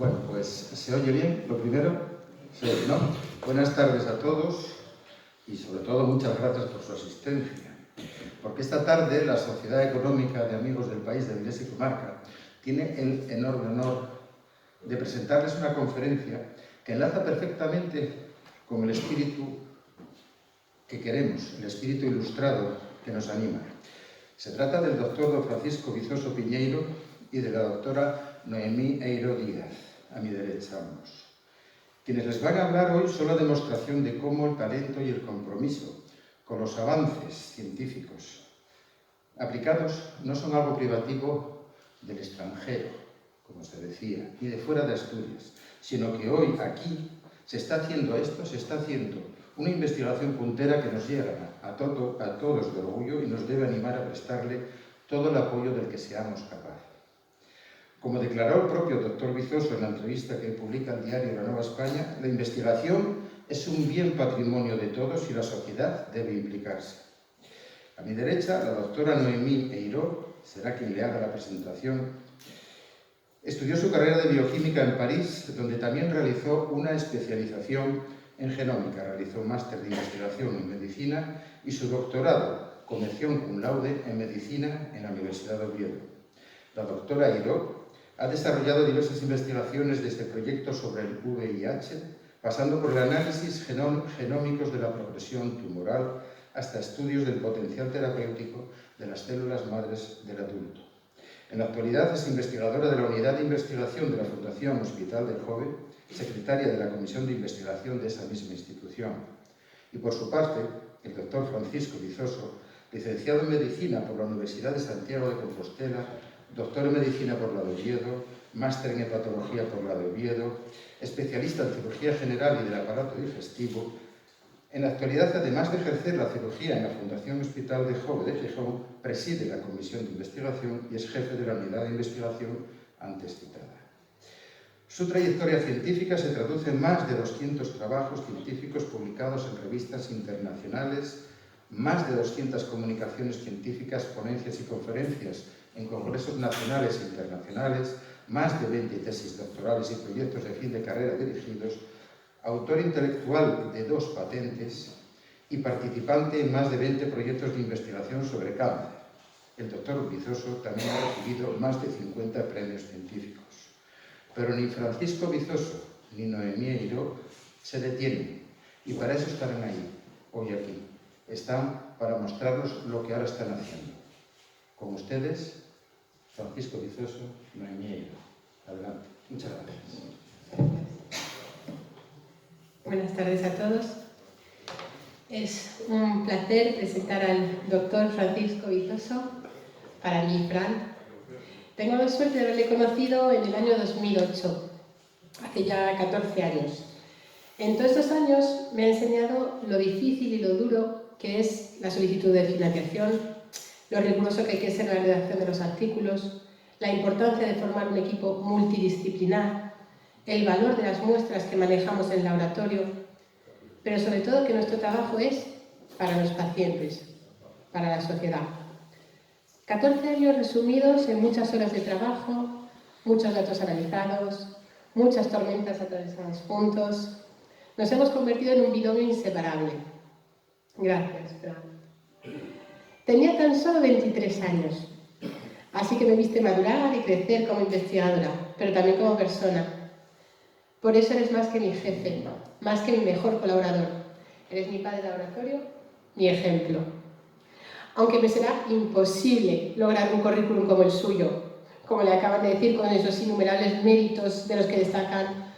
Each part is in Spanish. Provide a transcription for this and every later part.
Bueno, pues ¿se oye bien? Lo primero, ¿se oye, no? Buenas tardes a todos y sobre todo muchas gracias por su asistencia. Porque esta tarde la Sociedad Económica de Amigos del País de Avilés y Comarca tiene el enorme honor de presentarles una conferencia que enlaza perfectamente con el espíritu que queremos, el espíritu ilustrado que nos anima. Se trata del doctor don Francisco Vizoso Piñeiro y de la doctora Noemí Eiro Díaz, a mi derecha ambos. Quienes les van a hablar hoy son la demostración de cómo el talento y el compromiso con los avances científicos aplicados no son algo privativo del extranjero, como se decía, ni de fuera de Asturias, sino que hoy aquí se está haciendo una investigación puntera que nos llega a todos de orgullo y nos debe animar a prestarle todo el apoyo del que seamos capaces. Como declaró el propio doctor Vizoso en la entrevista que publica el diario La Nueva España, la investigación es un bien patrimonio de todos y la sociedad debe implicarse. A mi derecha, la doctora Noemí Eiro, será quien le haga la presentación. Estudió su carrera de bioquímica en París, donde también realizó una especialización en genómica, realizó un máster de investigación en medicina y su doctorado con mención cum laude en medicina en la Universidad de Oviedo. La doctora Eiro ha desarrollado diversas investigaciones desde proyectos sobre el VIH, pasando por el análisis genómicos de la progresión tumoral hasta estudios del potencial terapéutico de las células madres del adulto. En la actualidad es investigadora de la Unidad de Investigación de la Fundación Hospital del Jove, secretaria de la Comisión de Investigación de esa misma institución. Y por su parte, el doctor Francisco Vizoso, licenciado en Medicina por la Universidad de Santiago de Compostela, doctor en Medicina por la de Oviedo, máster en Hepatología por la de Oviedo, especialista en Cirugía General y del aparato digestivo. En la actualidad, además de ejercer la cirugía en la Fundación Hospital de Jove de Gijón, preside la Comisión de Investigación y es jefe de la Unidad de Investigación antes citada. Su trayectoria científica se traduce en más de 200 trabajos científicos publicados en revistas internacionales, más de 200 comunicaciones científicas, ponencias y conferencias en congresos nacionales e internacionales, más de 20 tesis doctorales y proyectos de fin de carrera dirigidos, autor intelectual de 2 patentes y participante en más de 20 proyectos de investigación sobre cáncer. El doctor Vizoso también ha recibido más de 50 premios científicos. Pero ni Francisco Vizoso ni Noemí Eiro se detienen y para eso estarán ahí, hoy aquí. Están para mostrarnos lo que ahora están haciendo. Con ustedes, Francisco Vizoso, Noemí Eiro. Adelante. Muchas gracias. Buenas tardes a todos. Es un placer presentar al doctor Francisco Vizoso, para mí, Fran. Tengo la suerte de haberle conocido en el año 2008, hace ya 14 años. En todos estos años me ha enseñado lo difícil y lo duro que es la solicitud de financiación, lo riguroso que hay que ser en la redacción de los artículos, la importancia de formar un equipo multidisciplinar, el valor de las muestras que manejamos en el laboratorio, pero sobre todo que nuestro trabajo es para los pacientes, para la sociedad. 14 años resumidos en muchas horas de trabajo, muchos datos analizados, muchas tormentas atravesadas juntos. Nos hemos convertido en un binomio inseparable. Gracias, Fran. Tenía tan solo 23 años, así que me viste madurar y crecer como investigadora, pero también como persona. Por eso eres más que mi jefe, más que mi mejor colaborador. Eres mi padre de laboratorio, mi ejemplo. Aunque me será imposible lograr un currículum como el suyo, como le acaban de decir, con esos innumerables méritos de los que destacan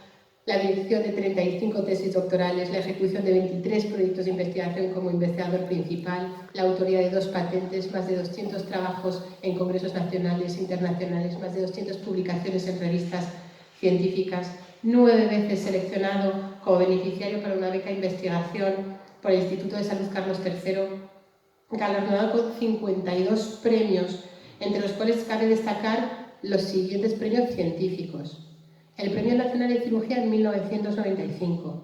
la dirección de 35 tesis doctorales, la ejecución de 23 proyectos de investigación como investigador principal, la autoría de 2 patentes, más de 200 trabajos en congresos nacionales e internacionales, más de 200 publicaciones en revistas científicas, 9 veces seleccionado como beneficiario para una beca de investigación por el Instituto de Salud Carlos III, galardonado con 52 premios, entre los cuales cabe destacar los siguientes premios científicos. El Premio Nacional de Cirugía en 1995,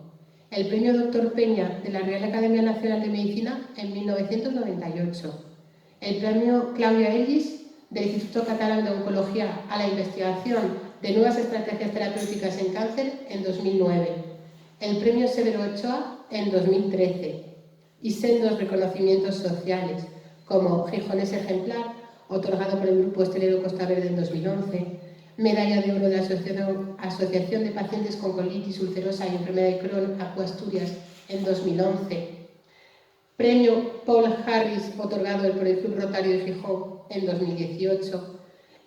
el Premio Dr. Peña de la Real Academia Nacional de Medicina en 1998, el Premio Claudia Ellis del Instituto Catalán de Oncología a la Investigación de Nuevas Estrategias Terapéuticas en Cáncer en 2009, el Premio Severo Ochoa en 2013 y sendos reconocimientos sociales, como Gijonés Ejemplar, otorgado por el Grupo Hostelero Costa Verde en 2011, Medalla de Oro de la Asociación de Pacientes con Colitis Ulcerosa y Enfermedad de Crohn, ACU Asturias, en 2011, Premio Paul Harris, otorgado por el Club Rotario de Gijón en 2018,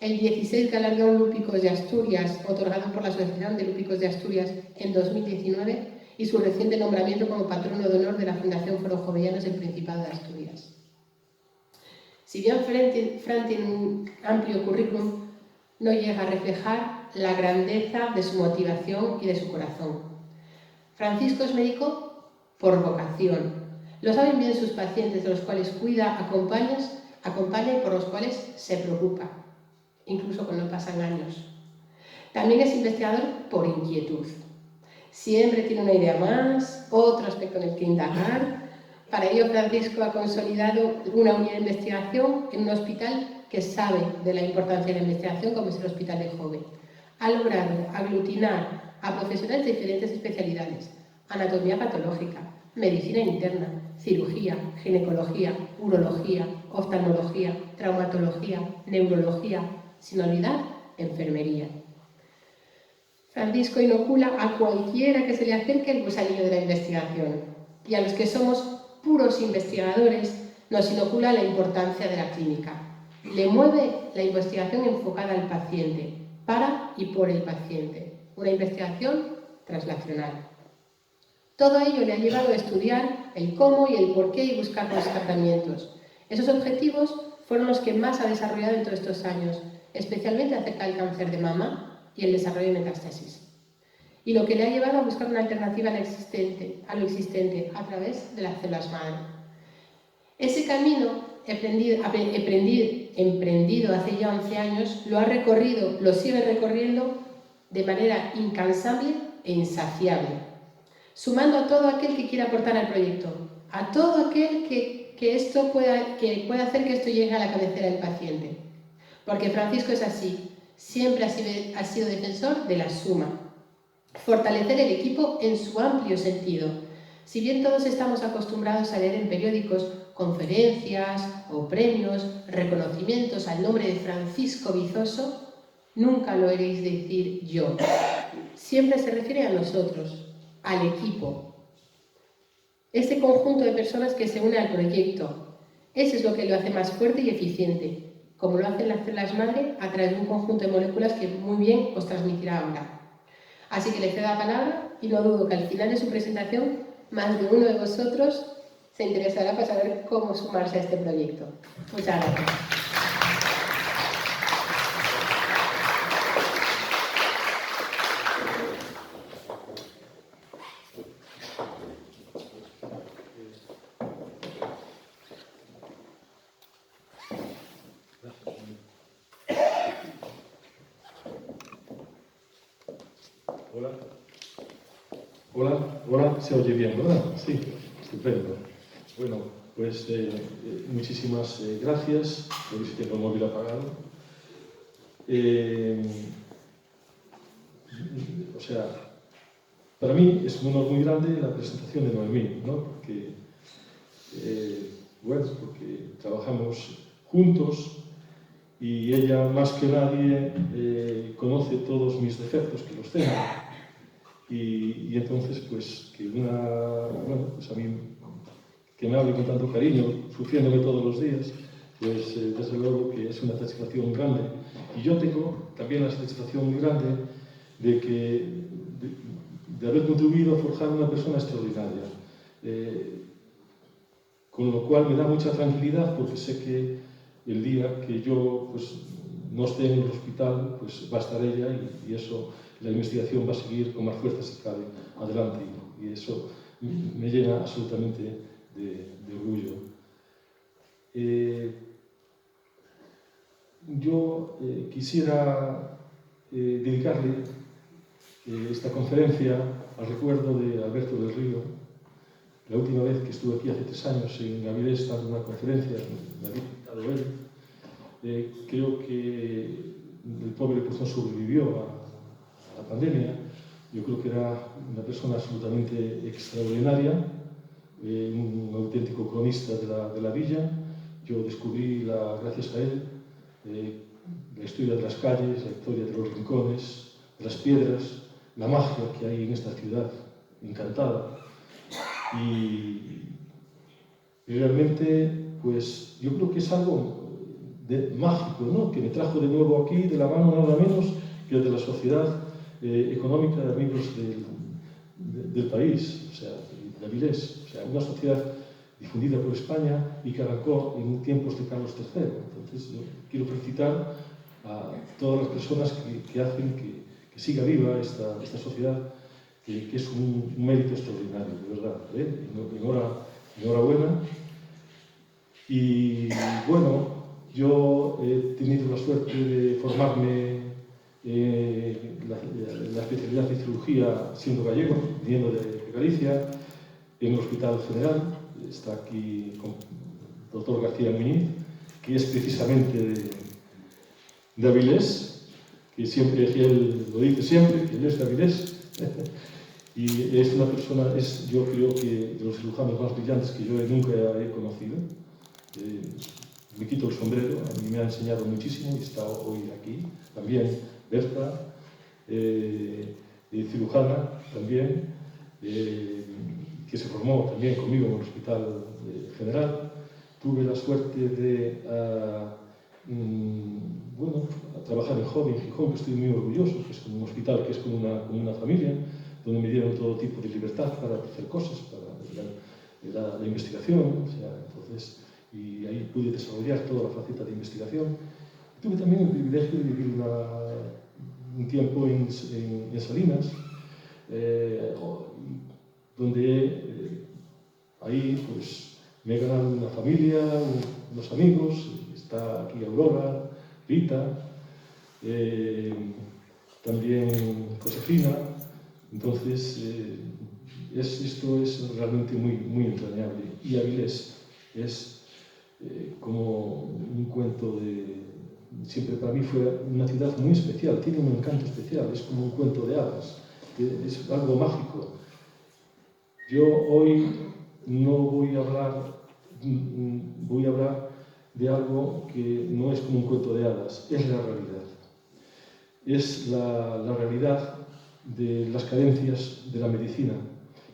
el 16 Galardón Lúpicos de Asturias, otorgado por la Asociación de Lúpicos de Asturias en 2019 y su reciente nombramiento como patrono de honor de la Fundación Foro Jovellanos del Principado de Asturias. Si bien Fran tiene un amplio currículum, no llega a reflejar la grandeza de su motivación y de su corazón. Francisco es médico por vocación. Lo saben bien sus pacientes, de los cuales cuida, acompaña y por los cuales se preocupa, incluso cuando pasan años. También es investigador por inquietud. Siempre tiene una idea más, otro aspecto en el que indagar. Para ello, Francisco ha consolidado una unidad de investigación en un hospital que sabe de la importancia de la investigación, como es el Hospital de Jove. Ha logrado aglutinar a profesionales de diferentes especialidades: anatomía patológica, medicina interna, cirugía, ginecología, urología, oftalmología, traumatología, neurología, sin olvidar enfermería. Francisco inocula a cualquiera que se le acerque el gusanillo de la investigación, y a los que somos puros investigadores nos inocula la importancia de la clínica. Le mueve la investigación enfocada al paciente, para y por el paciente, una investigación translacional. Todo ello le ha llevado a estudiar el cómo y el por qué y buscar los tratamientos. Esos objetivos fueron los que más ha desarrollado en todos estos años, especialmente acerca del cáncer de mama y el desarrollo de metástasis. Y lo que le ha llevado a buscar una alternativa a lo existente a través de las células madre. Ese camino emprendido hace ya 11 años, lo ha recorrido, lo sigue recorriendo de manera incansable e insaciable, sumando a todo aquel que quiera aportar al proyecto, a todo aquel que pueda hacer que esto llegue a la cabecera del paciente. Porque Francisco es así, siempre ha sido defensor de la suma. Fortalecer el equipo en su amplio sentido. Si bien todos estamos acostumbrados a leer en periódicos conferencias o premios, reconocimientos al nombre de Francisco Vizoso, nunca lo oiréis decir yo. Siempre se refiere a nosotros, al equipo. Ese conjunto de personas que se une al proyecto. Eso es lo que lo hace más fuerte y eficiente, como lo hacen las células madre a través de un conjunto de moléculas que muy bien os transmitirá ahora. Así que le cedo la palabra y no dudo que al final de su presentación más de uno de vosotros se interesará para saber cómo sumarse a este proyecto. Muchas gracias. Hola, se oye bien, ¿verdad? Sí, estupendo. Bueno, pues muchísimas gracias, porque si tengo el móvil apagado. O sea, para mí es un honor muy grande la presentación de Noemí, ¿no? Porque, porque trabajamos juntos y ella más que nadie conoce todos mis defectos, que los tengo. Y entonces, pues, pues a mí, que me hable con tanto cariño, sufriéndome todos los días, pues desde luego que es una satisfacción grande. Y yo tengo también la satisfacción muy grande de haber contribuido a forjar una persona extraordinaria. Con lo cual me da mucha tranquilidad, porque sé que el día que yo pues, no esté en el hospital, pues va a estar ella y eso... La investigación va a seguir con más fuerza, si cabe, adelante, y eso me llena absolutamente de orgullo. Yo quisiera dedicarle esta conferencia al recuerdo de Alberto del Río. La última vez que estuve aquí hace 3 años en Avilés dando una conferencia, me había invitado él. Creo que el pobre pues no sobrevivió pandemia. Yo creo que era una persona absolutamente extraordinaria, un auténtico cronista de la villa. Yo descubrí, gracias a él, la historia de las calles, la historia de los rincones, de las piedras, la magia que hay en esta ciudad encantada. Y realmente, pues, yo creo que es algo mágico, ¿no? Que me trajo de nuevo aquí, de la mano nada menos que de la Sociedad Económica de Amigos del país, o sea, de Avilés, o sea, una sociedad difundida por España y que arrancó en tiempos de Carlos III. Entonces, yo quiero felicitar a todas las personas que hacen que siga viva esta sociedad, que es un mérito extraordinario, de verdad. Enhorabuena. Y bueno, yo he tenido la suerte de formarme la especialidad de cirugía siendo gallego, viniendo de Galicia, en el Hospital General. Está aquí con el doctor García Muñiz, que es precisamente de Avilés, que siempre, que él lo dice siempre, que él es de Avilés. Y es una persona, yo creo que de los cirujanos más brillantes que yo nunca he conocido. Me quito el sombrero, a mí me ha enseñado muchísimo y está hoy aquí. También Berta, cirujana también, que se formó también conmigo en el Hospital General. Tuve la suerte de trabajar en Joven, Gijón, que estoy muy orgulloso, que es un hospital que es como una familia, donde me dieron todo tipo de libertad para hacer cosas, para la investigación, o sea, entonces, y ahí pude desarrollar toda la faceta de investigación. Tuve también el privilegio de vivir un tiempo en Salinas, donde ahí pues, me he ganado una familia, unos amigos, está aquí Aurora, Rita, también Josefina. Entonces, esto es realmente muy, muy entrañable. Y Avilés es como un cuento siempre para mí fue una ciudad muy especial, tiene un encanto especial, es como un cuento de hadas, es algo mágico. Yo hoy no voy a hablar de algo que no es como un cuento de hadas, es la realidad. Es la realidad de las carencias de la medicina,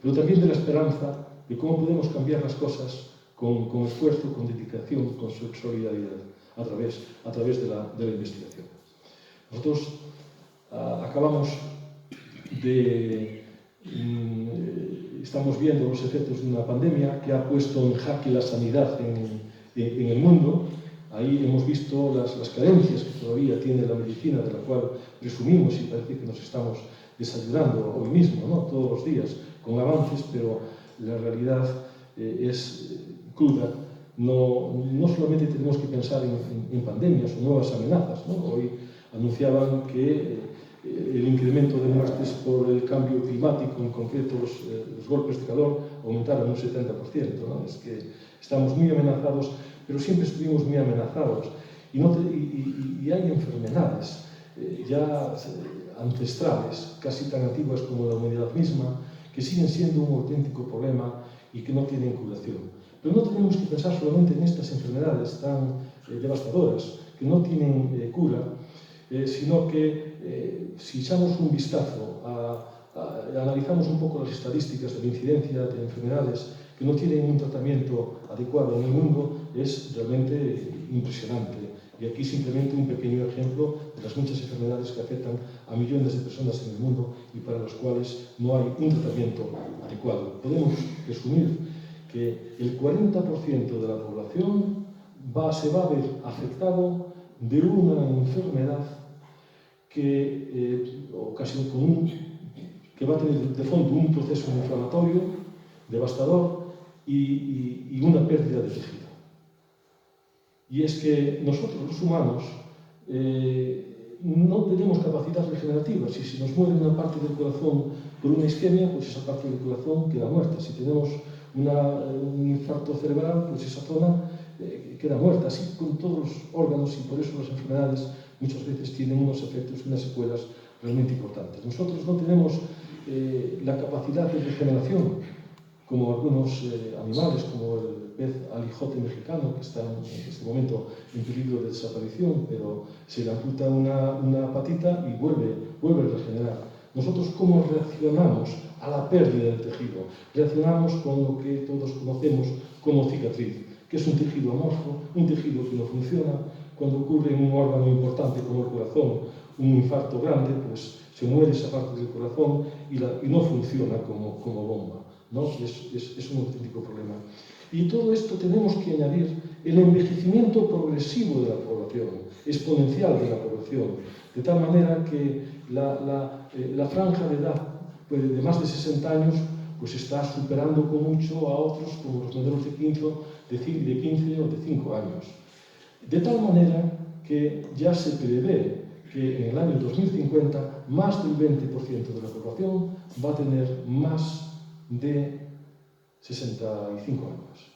pero también de la esperanza de cómo podemos cambiar las cosas con esfuerzo, con dedicación, con solidaridad, a través de la investigación. Nosotros estamos viendo los efectos de una pandemia que ha puesto en jaque la sanidad en el mundo. Ahí hemos visto las carencias que todavía tiene la medicina, de la cual presumimos y parece que nos estamos desayunando hoy mismo, ¿no? Todos los días, con avances, pero la realidad es cruda. No solamente tenemos que pensar en pandemias o nuevas amenazas, ¿no? Hoy anunciaban que el incremento de muertes por el cambio climático, en concreto los golpes de calor, aumentaron un 70%, ¿no? Es que estamos muy amenazados, pero siempre estuvimos muy amenazados. Y hay enfermedades ya ancestrales, casi tan antiguas como la humanidad misma, que siguen siendo un auténtico problema y que no tienen curación. Pero no tenemos que pensar solamente en estas enfermedades tan devastadoras, que no tienen cura, sino que si echamos un vistazo, analizamos un poco las estadísticas de la incidencia de enfermedades que no tienen un tratamiento adecuado en el mundo, es realmente impresionante. Y aquí simplemente un pequeño ejemplo de las muchas enfermedades que afectan a millones de personas en el mundo y para las cuales no hay un tratamiento adecuado. Podemos resumir que el 40% de la población se va a ver afectado de una enfermedad que va a tener de fondo un proceso inflamatorio devastador y una pérdida de tejido. Y es que nosotros, los humanos, no tenemos capacidad regenerativa. Si nos muere una parte del corazón por una isquemia, pues esa parte del corazón queda muerta. Si tenemos un infarto cerebral, pues esa zona queda muerta. Así con todos los órganos, y por eso las enfermedades muchas veces tienen unos efectos y unas secuelas realmente importantes. Nosotros no tenemos la capacidad de regeneración como algunos animales, como el pez alijote mexicano, que está en este momento en peligro de desaparición, pero se le amputa una patita y vuelve a regenerar. Nosotros, ¿cómo reaccionamos a la pérdida del tejido? Reaccionamos con lo que todos conocemos como cicatriz, que es un tejido amorfo, un tejido que no funciona. Cuando ocurre en un órgano importante como el corazón un infarto grande, pues se muere esa parte del corazón y no funciona como bomba, ¿no? Es un auténtico problema. Y todo esto tenemos que añadir el envejecimiento progresivo de la población, exponencial de la población, de tal manera que la franja de edad de más de 60 años pues está superando con mucho a otros como los modelos de 15 o de 5 años. De tal manera que ya se prevé que en el año 2050 más del 20% de la población va a tener más de 65 años.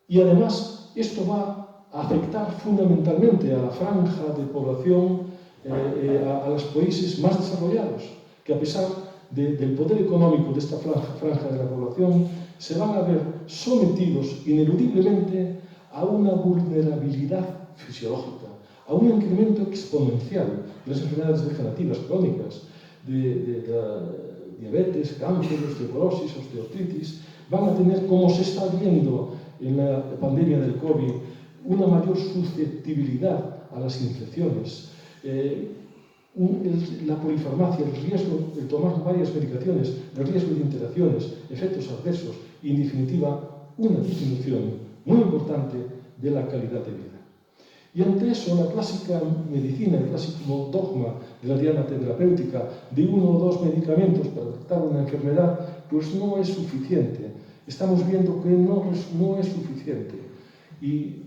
Y además esto va a afectar fundamentalmente a la franja de población, a los países más desarrollados, que a pesar del poder económico de esta franja de la población, se van a ver sometidos ineludiblemente a una vulnerabilidad fisiológica, a un incremento exponencial de las enfermedades degenerativas crónicas, de diabetes, cáncer, osteoporosis, osteoartritis. Van a tener, como se está viendo en la pandemia del COVID, una mayor susceptibilidad a las infecciones. La polifarmacia, el riesgo de tomar varias medicaciones, el riesgo de interacciones, efectos adversos y, en definitiva, una disminución muy importante de la calidad de vida. Y ante eso, la clásica medicina, el clásico dogma de la diana terapéutica de 1 o 2 medicamentos para tratar una enfermedad, pues no es suficiente. Estamos viendo que no es suficiente y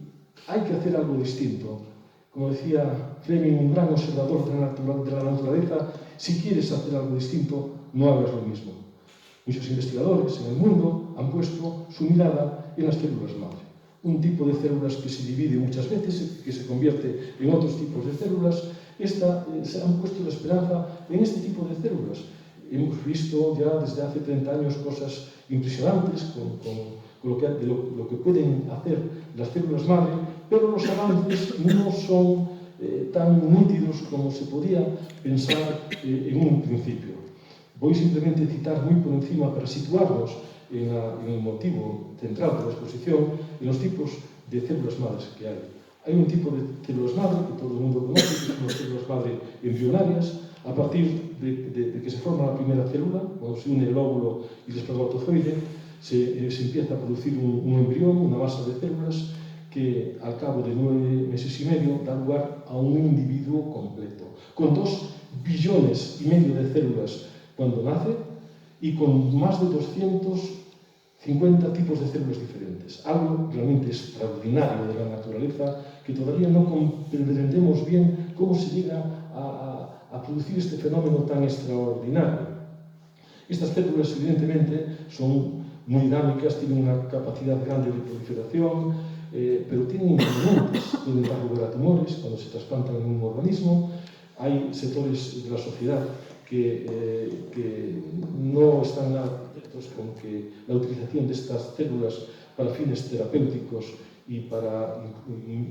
hay que hacer algo distinto. Como decía Fleming, un gran observador de la naturaleza, si quieres hacer algo distinto, no hagas lo mismo. Muchos investigadores en el mundo han puesto su mirada en las células madre. Un tipo de células que se divide muchas veces, que se convierte en otros tipos de células. Se han puesto la esperanza en este tipo de células. Hemos visto ya desde hace 30 años cosas impresionantes con lo que pueden hacer las células madre, pero los avances no son tan nítidos como se podía pensar en un principio. Voy simplemente a citar muy por encima para situarnos en el motivo central de la exposición, en los tipos de células madres que hay. Hay un tipo de células madre que todo el mundo conoce, que son las células madre embrionarias. A partir de que se forma la primera célula, cuando se une el óvulo y el espermatozoide, se empieza a producir un embrión, una masa de células, que al cabo de 9 meses y medio da lugar a un individuo completo, con 2,5 billones de células cuando nace y con más de 250 tipos de células diferentes. Algo realmente extraordinario de la naturaleza que todavía no comprendemos bien cómo se llega a producir este fenómeno tan extraordinario. Estas células, evidentemente, son muy dinámicas, tienen una capacidad grande de proliferación, pero tienen inconvenientes, pueden dar lugar a tumores cuando se trasplantan en un organismo. Hay sectores de la sociedad que no están atentos con que la utilización de estas células para fines terapéuticos y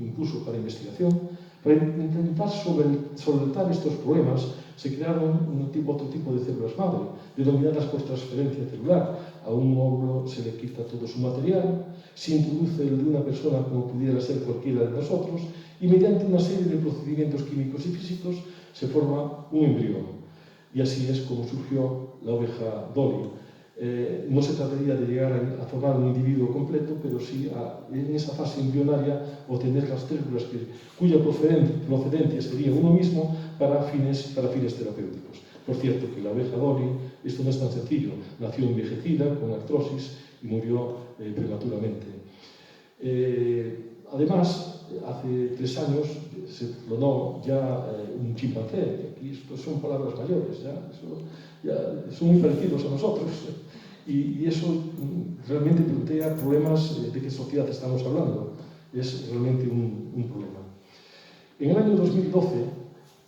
incluso para investigación. Para intentar solventar estos problemas, se crearon otro tipo de células madre, denominadas por transferencia celular. A un óvulo se le quita todo su material, se introduce el de una persona como pudiera ser cualquiera de nosotros, y mediante una serie de procedimientos químicos y físicos se forma un embrión. Y así es como surgió la oveja Dolly. No se trataría de llegar a formar un individuo completo, pero sí en esa fase embrionaria obtener las células cuya procedencia sería uno mismo para fines terapéuticos. Por cierto, que la oveja Dolly, esto no es tan sencillo, nació envejecida, con artrosis y murió prematuramente. Además, hace 3 años se clonó ya un chimpancé. Aquí esto son palabras mayores, ya son muy parecidos a nosotros. Y eso realmente plantea problemas de qué sociedad estamos hablando. Es realmente un problema. En el año 2012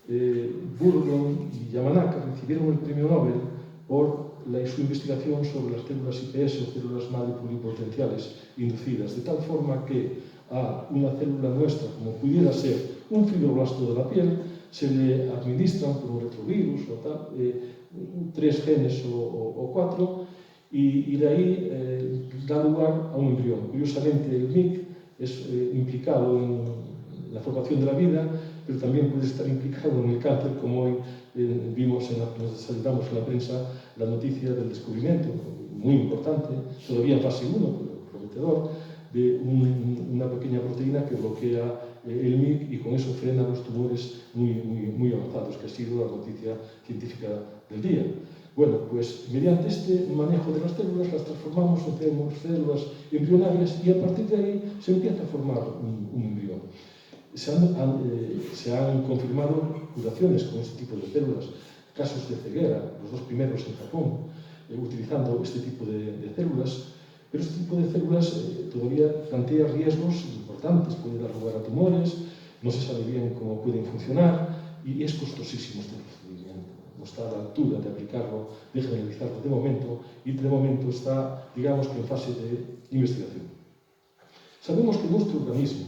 Burgon y Yamanaka recibieron el premio Nobel por su investigación sobre las células IPS o células madre pluripotenciales inducidas, de tal forma que a una célula nuestra, como pudiera ser un fibroblasto de la piel, se le administran por un retrovirus o tal, 3 genes o 4, y de ahí da lugar a un embrión. Curiosamente, el MIC es implicado en la formación de la vida, pero también puede estar implicado en el cáncer, como hoy vimos, nos saltamos en la prensa la noticia del descubrimiento, muy importante, todavía en fase 1, pero prometedor, de una pequeña proteína que bloquea el MIC y con eso frena los tumores muy avanzados, que ha sido la noticia científica del día. Bueno, pues mediante este manejo de las células las transformamos en células embrionarias y a partir de ahí se empieza a formar un embrión. Se han confirmado curaciones con este tipo de células, casos de ceguera, los 2 primeros en Japón, utilizando este tipo de células, pero este tipo de células todavía plantea riesgos importantes, puede dar lugar a tumores, no se sabe bien cómo pueden funcionar y es costosísimo este procedimiento. No está a la altura de aplicarlo, de generalizarlo de momento, y de momento está, digamos que en fase de investigación. Sabemos que nuestro organismo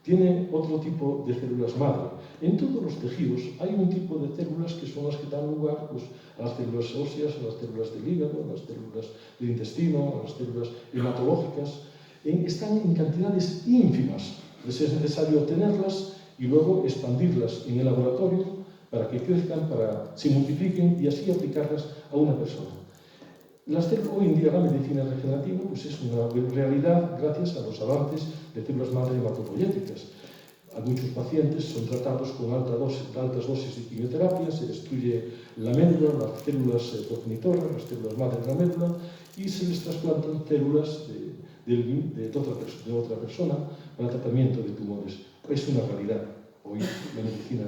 tiene otro tipo de células madre. En todos los tejidos hay un tipo de células que son las que dan lugar pues, a las células óseas, a las células del hígado, a las células del intestino, a las células hematológicas. Están en cantidades ínfimas. Les es necesario tenerlas y luego expandirlas en el laboratorio para que crezcan, para que se multipliquen y así aplicarlas a una persona. Hoy en día la medicina regenerativa pues es una realidad gracias a los avances de células madre hematopoyéticas. A muchos pacientes son tratados con altas dosis de quimioterapia, se destruye la médula, las células progenitoras, las células madre de la médula, y se les trasplantan células de otra persona para el tratamiento de tumores. Es una realidad hoy la medicina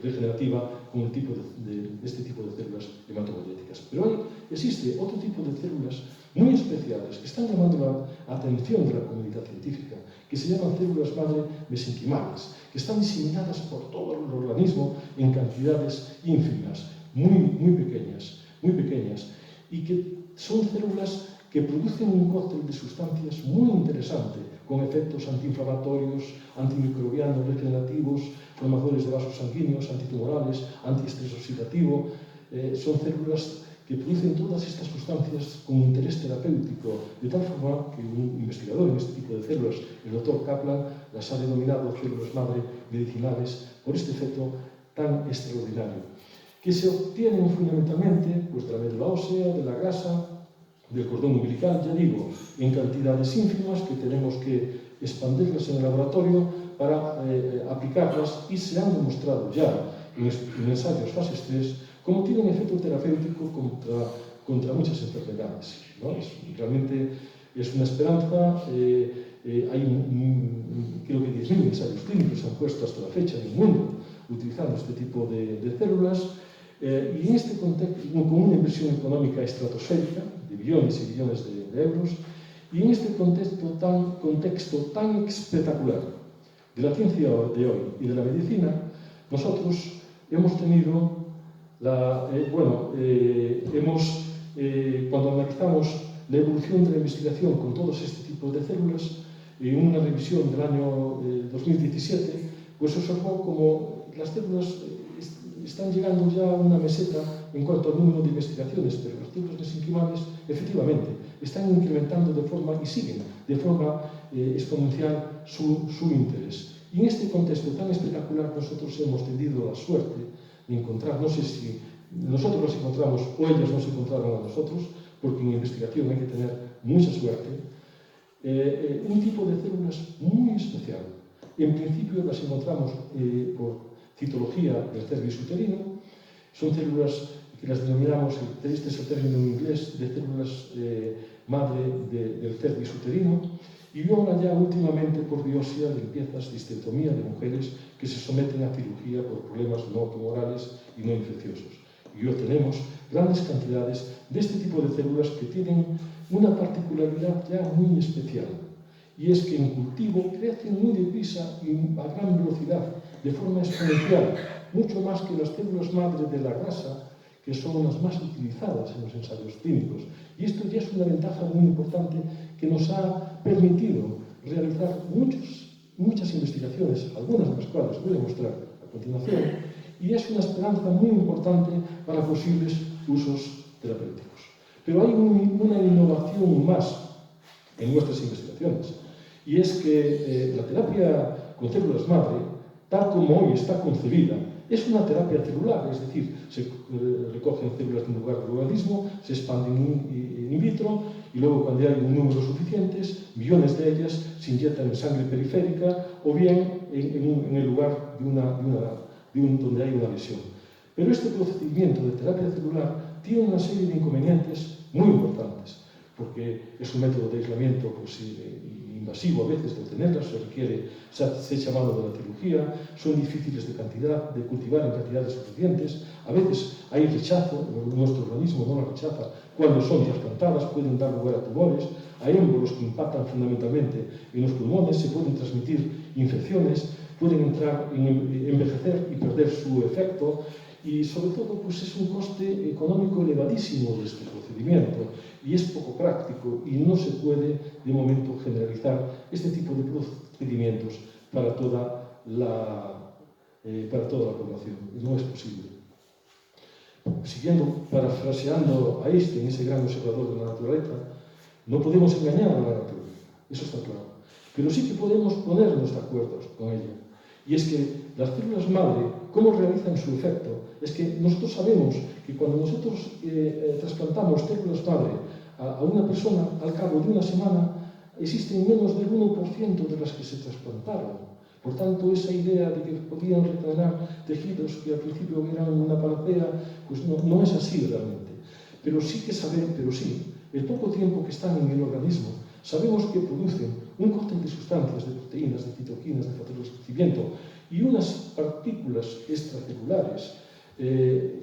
regenerativa con este tipo de células hematopoyéticas. Pero hoy existe otro tipo de células muy especiales que están llamando la atención de la comunidad científica, que se llaman células madre mesenquimales, que están diseminadas por todo el organismo en cantidades ínfimas, muy pequeñas, y que son células que producen un cóctel de sustancias muy interesante, con efectos antiinflamatorios, antimicrobianos, regenerativos, formadores de vasos sanguíneos, antitumorales, antiestrés oxidativo. Son células que producen todas estas sustancias con interés terapéutico, de tal forma que un investigador en este tipo de células, el Dr. Kaplan, las ha denominado células madre medicinales por este efecto tan extraordinario, que se obtienen fundamentalmente pues, de la médula ósea, de la grasa, del cordón umbilical, ya digo, en cantidades ínfimas que tenemos que expandirlas en el laboratorio para aplicarlas, y se han demostrado ya en ensayos fases 3 como tienen efecto terapéutico contra muchas enfermedades, ¿no? Realmente es una esperanza. Creo que 10.000 ensayos clínicos se han puesto hasta la fecha en el mundo utilizando este tipo de células. Y en este contexto, con una inversión económica estratosférica de billones y billones de euros, y en este contexto tan espectacular de la ciencia de hoy y de la medicina, nosotros hemos tenido cuando analizamos la evolución de la investigación con todos este tipo de células, en una revisión del año 2017, pues observó como las células están llegando ya a una meseta en cuanto al número de investigaciones, pero las células mesenquimales efectivamente están incrementando de forma, y siguen de forma exponencial su interés. Y en este contexto tan espectacular nosotros hemos tenido la suerte de encontrar, no sé si nosotros las encontramos o ellas nos encontraron a nosotros, porque en investigación hay que tener mucha suerte, un tipo de células muy especial. En principio las encontramos por citología del cervix uterino. Son células que las denominamos, este es el término en inglés, de células madre del cervix uterino, y ahora ya últimamente por biopsia, limpiezas de histerectomía de mujeres que se someten a cirugía por problemas no tumorales y no infecciosos. Y hoy tenemos grandes cantidades de este tipo de células que tienen una particularidad ya muy especial, y es que en cultivo crecen muy deprisa y a gran velocidad, de forma exponencial, mucho más que las células madre de la grasa, que son las más utilizadas en los ensayos clínicos. Y esto ya es una ventaja muy importante que nos ha permitido realizar muchas investigaciones, algunas de las cuales voy a mostrar a continuación, y es una esperanza muy importante para posibles usos terapéuticos. Pero hay una innovación más en nuestras investigaciones, y es que la terapia con células madre, tal como hoy está concebida, es una terapia celular, es decir, se recogen células de un lugar del organismo, se expanden in vitro y luego cuando hay un número suficientes, millones de ellas se inyectan en sangre periférica o bien en el lugar donde hay una lesión. Pero este procedimiento de terapia celular tiene una serie de inconvenientes muy importantes, porque es un método de aislamiento invasivo a veces de obtenerlas, se echa mano de la cirugía, son difíciles de cultivar en cantidades suficientes, a veces hay rechazo, nuestro organismo no las rechaza cuando son trasplantadas, pueden dar lugar a tumores, a émbolos que impactan fundamentalmente en los pulmones, se pueden transmitir infecciones, pueden envejecer y perder su efecto, y sobre todo pues es un coste económico elevadísimo de este procedimiento y es poco práctico y no se puede de momento generalizar este tipo de procedimientos para toda la población. No es posible. Siguiendo, parafraseando a Einstein, ese gran observador de la naturaleza, no podemos engañar a la naturaleza, eso está claro, pero sí que podemos ponernos de acuerdo con ella. Y es que las células madre, ¿cómo realizan su efecto? Es que nosotros sabemos que cuando nosotros trasplantamos células madre a una persona, al cabo de una semana, existen menos del 1% de las que se trasplantaron. Por tanto, esa idea de que podían retener tejidos que al principio eran una panacea, pues no es así realmente. Pero sí, el poco tiempo que están en el organismo, sabemos que producen un cóctel de sustancias, de proteínas, de citoquinas, de factores de crecimiento y unas partículas extracelulares,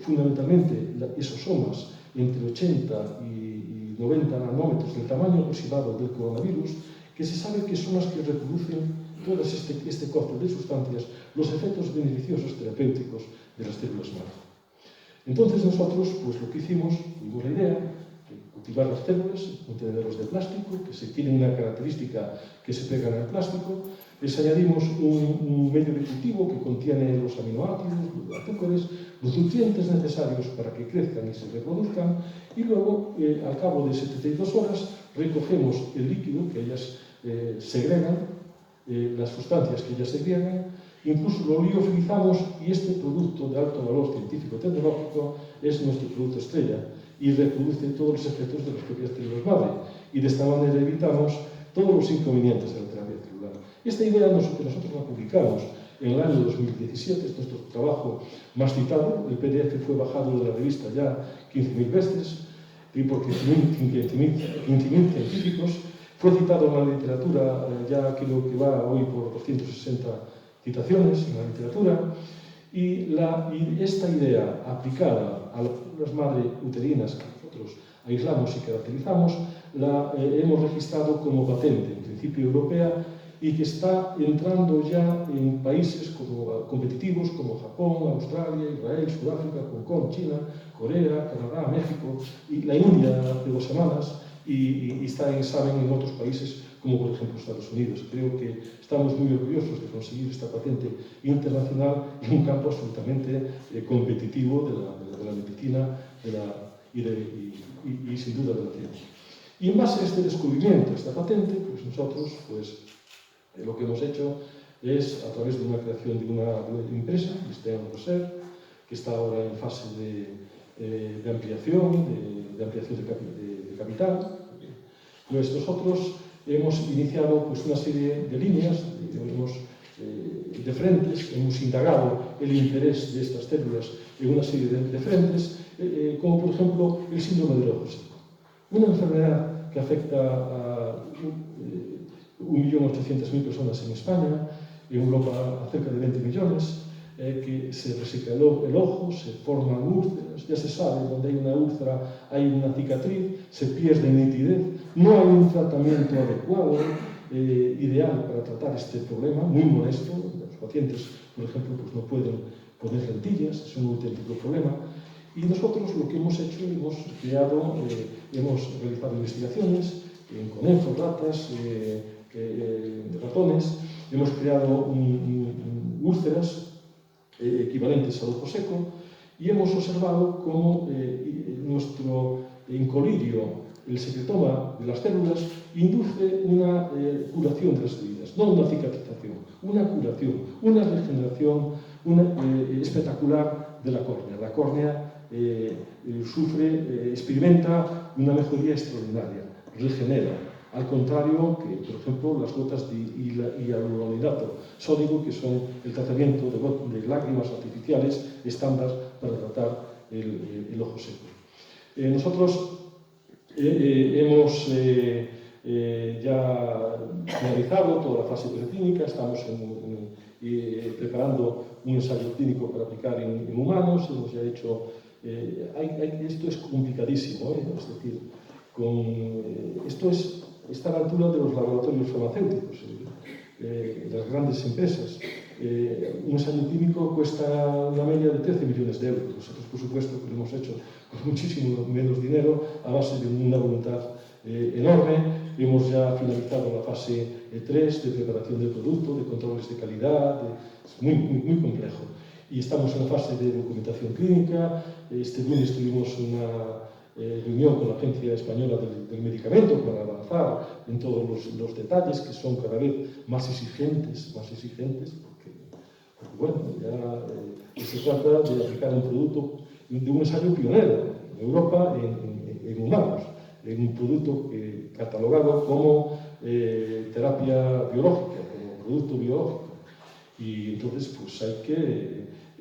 fundamentalmente esosomas, entre 80 y 90 nanómetros del tamaño aproximado del coronavirus, que se sabe que son las que reproducen todo este cóctel de sustancias, los efectos beneficiosos terapéuticos de las células madre. Entonces nosotros, pues lo que hicimos, tuvimos la idea de cultivar las células en contenedores de plástico, que tienen una característica que se pegan al plástico, les añadimos un medio de cultivo que contiene los aminoácidos, los azúcares, los nutrientes necesarios para que crezcan y se reproduzcan, y luego, al cabo de 72 horas, recogemos el líquido que ellas segregan, las sustancias que ellas segregan, incluso lo liofilizamos y este producto de alto valor científico-tecnológico es nuestro producto estrella y reproduce todos los efectos de las propias células madre. Y de esta manera evitamos todos los inconvenientes de la terapia celular. Esta idea nosotros la publicamos en el año 2017, es nuestro trabajo más citado, el PDF fue bajado de la revista ya 15.000 veces, y por 15.000 científicos, fue citado en la literatura, ya creo que va hoy por 260 citaciones en la literatura, y esta idea aplicada a las células madre uterinas que nosotros aislamos y caracterizamos, la hemos registrado como patente, en principio europea, y que está entrando ya en países competitivos como Japón, Australia, Israel, Sudáfrica, Hong Kong, China, Corea, Canadá, México y la India hace 2 semanas, y está en examen en otros países como por ejemplo Estados Unidos. Creo que estamos muy orgullosos de conseguir esta patente internacional en un campo absolutamente competitivo de la medicina y sin duda de la ciencia. Y en base a este descubrimiento, esta patente, pues nosotros lo que hemos hecho es, a través de una creación de una empresa, Cristian Roser, que está ahora en fase de ampliación, de capital, pues nosotros hemos iniciado pues, una serie de líneas, de frentes, hemos indagado el interés de estas células en una serie de frentes, como por ejemplo el síndrome del ojo seco, una enfermedad que afecta a 1.800.000 personas en España, en Europa a cerca de 20 millones, que se reseca el ojo, se forman úlceras, ya se sabe, donde hay una úlcera hay una cicatriz, se pierde nitidez, no hay un tratamiento adecuado ideal para tratar este problema, muy molesto. Los pacientes, por ejemplo, pues no pueden poner lentillas, es un auténtico problema. Y nosotros lo que hemos hecho, hemos realizado investigaciones en conejos, ratas, ratones, hemos creado úlceras equivalentes al ojo seco y hemos observado cómo nuestro incolirio, el secretoma de las células, induce una curación de las heridas, no una cicatrización, una curación, una regeneración espectacular de la córnea. La córnea experimenta una mejoría extraordinaria, regenera, al contrario que, por ejemplo, las gotas de hialuronidado sódico, que son el tratamiento de lágrimas artificiales estándar para tratar el ojo seco. Nosotros hemos ya finalizado toda la fase preclínica, estamos preparando un ensayo clínico para aplicar en humanos, hemos ya hecho... esto es complicadísimo, es decir, esto está a la altura de los laboratorios farmacéuticos, las grandes empresas. Un ensayo clínico cuesta una media de 13 millones de euros. Nosotros, por supuesto, lo hemos hecho con muchísimo menos dinero, a base de una voluntad enorme. Hemos ya finalizado la fase 3 de preparación del producto, de controles de calidad, es muy complejo. Y estamos en la fase de documentación clínica. Este lunes tuvimos una reunión con la Agencia Española del Medicamento para avanzar en todos los detalles, que son cada vez más exigentes, porque bueno, ya se trata de aplicar un producto de un ensayo pionero en Europa en humanos, en un producto catalogado como terapia biológica, como producto biológico. Y entonces, pues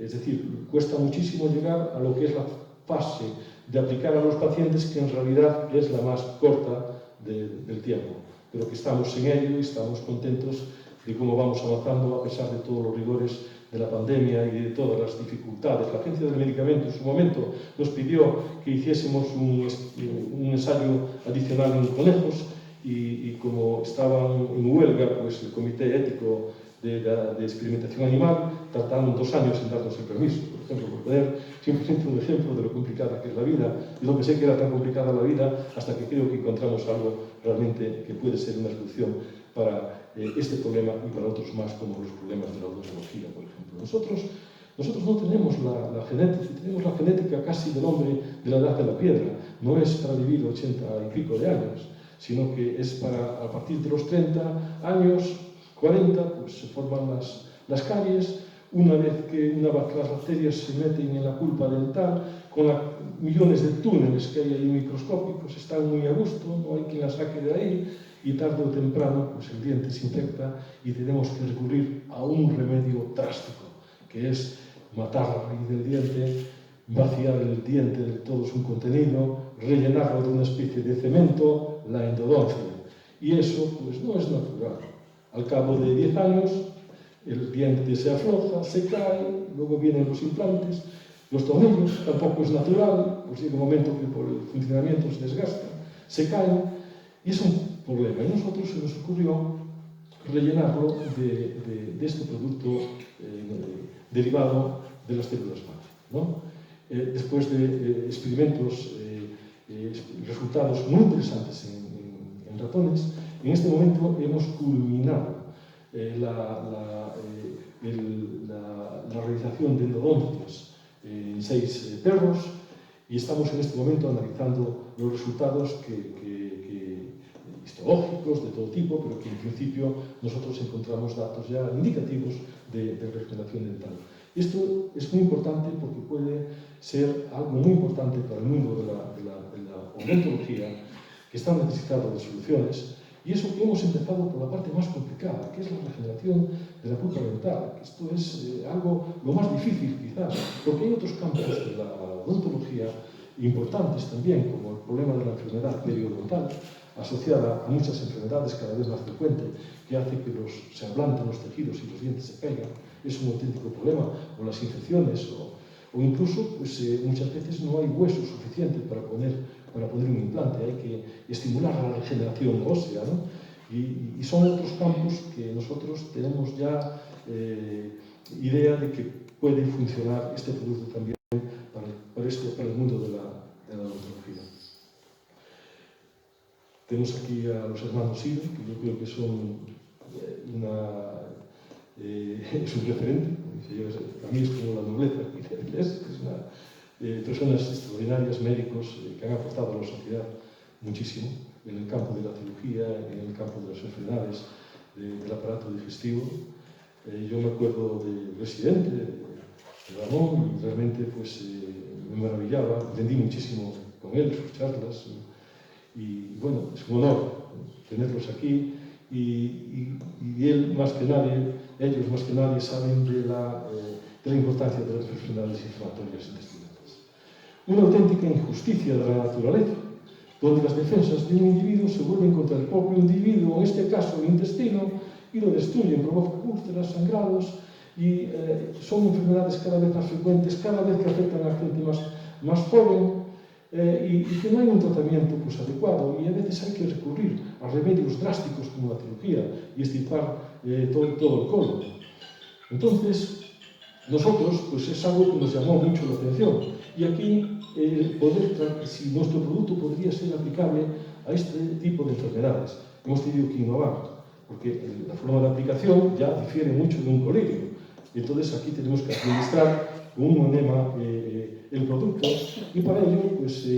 es decir, cuesta muchísimo llegar a lo que es la fase de aplicar a los pacientes, que en realidad es la más corta del tiempo. Pero que estamos en ello y estamos contentos de cómo vamos avanzando a pesar de todos los rigores de la pandemia y de todas las dificultades. La Agencia del Medicamento en su momento nos pidió que hiciésemos un ensayo adicional en conejos y como estaban en huelga, pues el Comité Ético de Experimentación Animal tardaron 2 años en darnos el permiso, por ejemplo, por poner simplemente un ejemplo de lo complicada que es la vida. Y lo que sé que era tan complicada la vida hasta que creo que encontramos algo realmente que puede ser una solución para este problema y para otros más, como los problemas de la odontología, por ejemplo. Nosotros no tenemos la genética, tenemos la genética casi del hombre de la edad de la piedra. No es para vivir 80 y pico de años, sino que es para, a partir de los 30 años, 40, pues se forman las caries. Una vez que las bacterias se meten en la pulpa dental, con millones de túneles que hay ahí microscópicos, están muy a gusto, no hay quien la saque de ahí, y tarde o temprano pues el diente se infecta y tenemos que recurrir a un remedio drástico, que es matar la raíz del diente, vaciar el diente de todo su contenido, rellenarlo de una especie de cemento, la endodoncia. Y eso pues no es natural. Al cabo de 10 años, el diente se afloja, se cae, luego vienen los implantes, los tornillos, tampoco es natural, pues llega un momento que por el funcionamiento se desgastan, se caen, y es un problema. Y a nosotros se nos ocurrió rellenarlo de este producto derivado de las células madre, ¿no? Después de experimentos, resultados muy interesantes en ratones, en este momento hemos culminado la realización de endodoncias en 6 perros y estamos en este momento analizando los resultados histológicos de todo tipo, pero que en principio nosotros encontramos datos ya indicativos de regeneración dental. Esto es muy importante porque puede ser algo muy importante para el mundo de la odontología, que está necesitado de soluciones. Y eso que hemos empezado por la parte más complicada, que es la regeneración de la pulpa dental, que esto es algo lo más difícil quizás, porque hay otros campos de la odontología importantes también, como el problema de la enfermedad periodontal, asociada a muchas enfermedades cada vez más frecuentes, que hace que se ablanten los tejidos y los dientes se caigan. Es un auténtico problema, o las infecciones, o incluso pues, muchas veces no hay hueso suficiente para poner un implante, hay que estimular la regeneración ósea, ¿no? Y son otros campos que nosotros tenemos ya idea de que puede funcionar este producto también para el mundo de la odontología. Tenemos aquí a los hermanos Silo, que yo creo que son es un referente, a mí es como la nobleza, personas extraordinarias, médicos, que han aportado a la sociedad muchísimo en el campo de la cirugía, en el campo de las enfermedades, del aparato digestivo. Yo me acuerdo del presidente, de Ramón, y realmente pues, me maravillaba, aprendí muchísimo con él, sus charlas, y bueno, es un honor tenerlos aquí, y él más que nadie, ellos más que nadie saben de la importancia de las enfermedades inflamatorias intestinales. Una auténtica injusticia de la naturaleza, donde las defensas de un individuo se vuelven contra el propio individuo, en este caso el intestino, y lo destruyen, provocan úlceras, sangrados, y son enfermedades cada vez más frecuentes, cada vez que afectan a gente más joven, y que no hay un tratamiento pues, adecuado, y a veces hay que recurrir a remedios drásticos como la cirugía y extirpar todo el colon. Entonces, nosotros, pues es algo que nos llamó mucho la atención, y aquí si nuestro producto podría ser aplicable a este tipo de enfermedades. Hemos tenido que innovar, porque la forma de aplicación ya difiere mucho de un colirio. Entonces aquí tenemos que administrar con un monema el producto, y para ello, pues,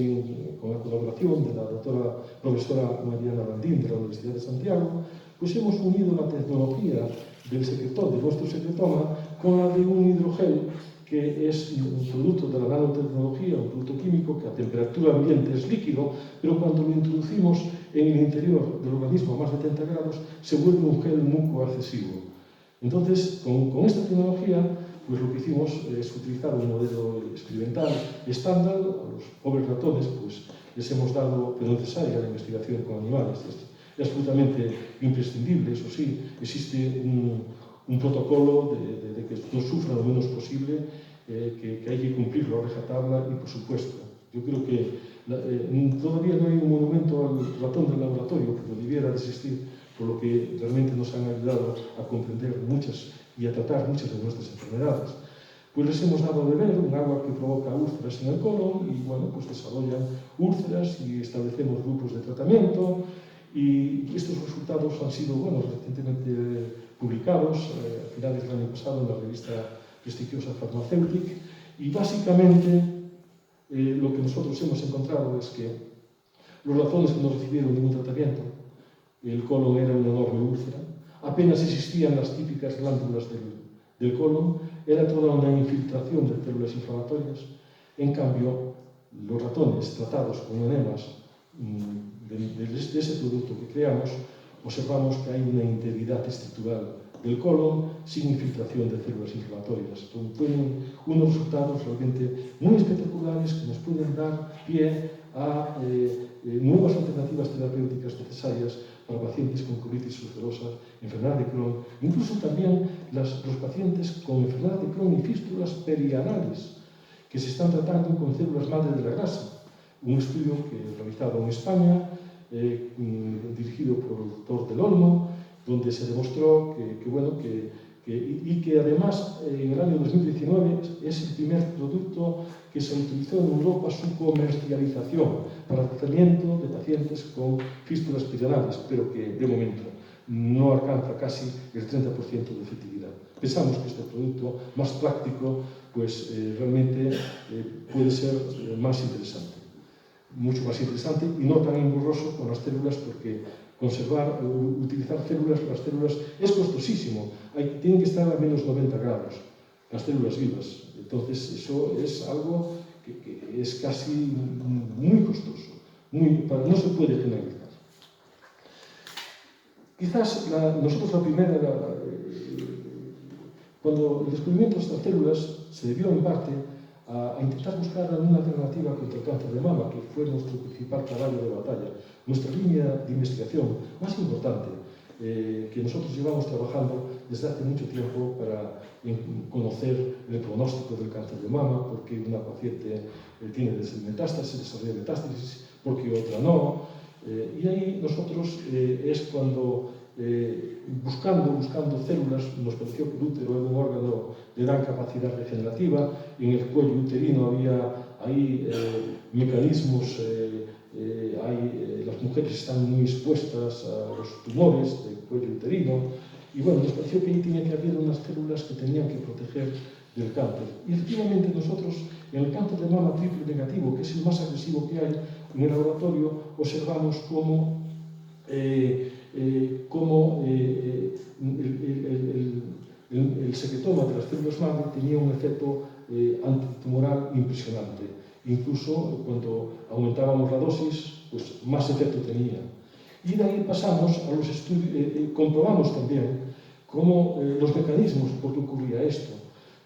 con la colaboración de la doctora profesora Mariana Landín de la Universidad de Santiago, pues hemos unido la tecnología del secretón, de nuestro secretoma, con la de un hidrogel, que es un producto de la nanotecnología, un producto químico que a temperatura ambiente es líquido, pero cuando lo introducimos en el interior del organismo a más de 30 grados, se vuelve un gel mucoadhesivo. Entonces, con esta tecnología, pues lo que hicimos es utilizar un modelo experimental estándar. A los pobres ratones, pues les hemos dado, pero necesaria, la investigación con animales. Es absolutamente imprescindible, eso sí, existe un protocolo de que no sufra lo menos posible, que hay que cumplirlo a rajatabla, y por supuesto, yo creo que todavía no hay un monumento al ratón del laboratorio, pero debiera de existir, por lo que realmente nos han ayudado a comprender muchas y a tratar muchas de nuestras enfermedades. Pues les hemos dado a beber un agua que provoca úlceras en el colon, y bueno, pues desarrollan úlceras, y establecemos grupos de tratamiento, y estos resultados han sido, bueno, recientemente publicados a finales del año pasado en la revista prestigiosa Pharmaceutic, y básicamente lo que nosotros hemos encontrado es que los ratones que no recibieron ningún tratamiento, el colon era una enorme úlcera, apenas existían las típicas glándulas del colon, era toda una infiltración de células inflamatorias. En cambio, los ratones tratados con enemas de ese producto que creamos, observamos que hay una integridad estructural del colon sin infiltración de células inflamatorias. Tienen unos resultados realmente muy espectaculares que nos pueden dar pie a nuevas alternativas terapéuticas necesarias para pacientes con colitis ulcerosa, enfermedad de Crohn, incluso también los pacientes con enfermedad de Crohn y fístulas perianales, que se están tratando con células madre de la grasa. Un estudio realizado en España, dirigido por el doctor Del Olmo, donde se demostró que además en el año 2019 es el primer producto que se utilizó en Europa su comercialización para el tratamiento de pacientes con fístulas perianales, pero que de momento no alcanza casi el 30% de efectividad. Pensamos que este producto más práctico pues realmente puede ser más interesante, mucho más interesante, y no tan engorroso con las células, porque utilizar las células es costosísimo. Tienen que estar a menos 90 grados las células vivas. Entonces eso es algo que es casi muy costoso, no se puede generalizar. Quizás nosotros la primera, cuando el descubrimiento de estas células se debió en parte a intentar buscar una alternativa contra el cáncer de mama, que fue nuestro principal caballo de batalla, nuestra línea de investigación más importante, que nosotros llevamos trabajando desde hace mucho tiempo para conocer el pronóstico del cáncer de mama, porque una paciente tiene metástasis, desarrolla metástasis, porque otra no, Y ahí nosotros es cuando, buscando células, nos pareció que el útero era un órgano de gran capacidad regenerativa, y en el cuello uterino había ahí mecanismos, las mujeres están muy expuestas a los tumores del cuello uterino, y bueno, nos pareció que ahí tenía que haber unas células que tenían que proteger del cáncer. Y efectivamente nosotros, en el cáncer de mama triple negativo, que es el más agresivo que hay, en el laboratorio observamos cómo el secretoma de las células madre tenía un efecto antitumoral impresionante. Incluso cuando aumentábamos la dosis, pues más efecto tenía. Y de ahí pasamos a los estudios, comprobamos también cómo los mecanismos por qué ocurría esto.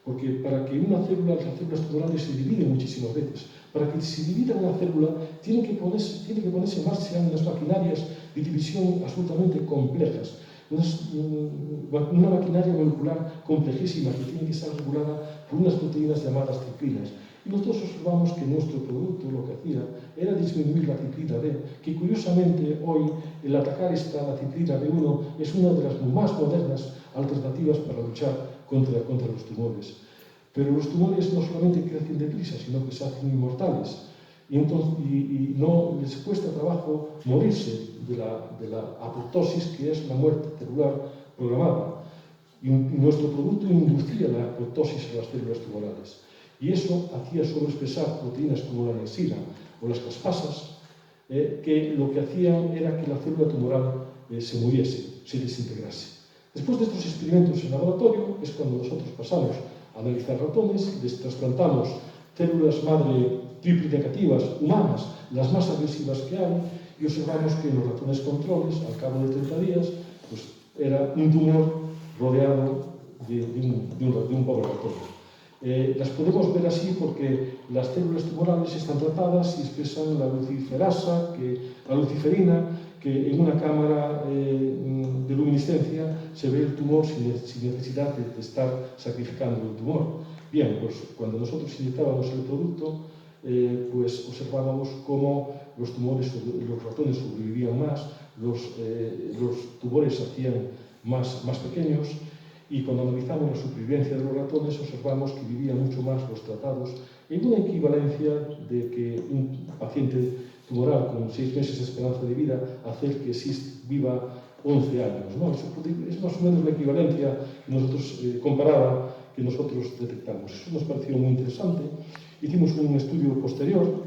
Porque para que una célula, las células tumorales se dividen muchísimas veces. Para que se divida una célula, tiene que ponerse en marcha unas maquinarias de división absolutamente complejas. Una maquinaria molecular complejísima que tiene que estar regulada por unas proteínas llamadas triplinas. Y nosotros observamos que nuestro producto lo que hacía era disminuir la triplina B, que curiosamente hoy el atacar la triplina B1 es una de las más modernas alternativas para luchar contra los tumores. Pero los tumores no solamente crecen deprisa, sino que se hacen inmortales. Y no les cuesta trabajo morirse de la apoptosis, que es la muerte celular programada. Y nuestro producto inducía la apoptosis en las células tumorales. Y eso hacía sobreexpresar proteínas como la nexina o las caspasas, que lo que hacían era que la célula tumoral se muriese, se desintegrase. Después de estos experimentos en laboratorio es cuando nosotros pasamos a analizar ratones, les trasplantamos células madre triple negativas humanas, las más agresivas que hay, y observamos que en los ratones controles, al cabo de 30 días, pues era un tumor rodeado de un pobre ratón. Las podemos ver así porque las células tumorales están tratadas y expresan la la luciferina, que en una cámara de luminiscencia se ve el tumor sin necesidad de estar sacrificando el tumor. Bien, pues cuando nosotros inyectábamos el producto, pues observábamos cómo los ratones sobrevivían más, los tumores se hacían más pequeños, y cuando analizamos la supervivencia de los ratones observamos que vivían mucho más los tratados, en una equivalencia de que un paciente tumoral con 6 meses de esperanza de vida hacer que viva 11 años, ¿no? Eso es más o menos la equivalencia comparada que nosotros detectamos. Eso nos pareció muy interesante. Hicimos un estudio posterior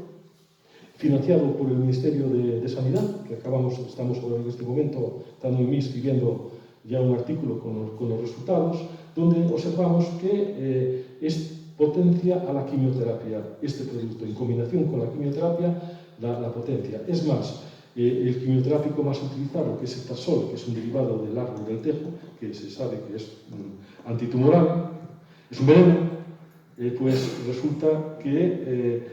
financiado por el Ministerio de Sanidad, que estamos ahora en este momento, tanto en mí, escribiendo ya un artículo con los resultados, donde observamos que potencia a la quimioterapia este producto. En combinación con la quimioterapia, la potencia. Es más, el quimioterápico más utilizado, que es el Taxol, que es un derivado del árbol del tejo, que se sabe que es antitumoral, es un veneno, pues resulta que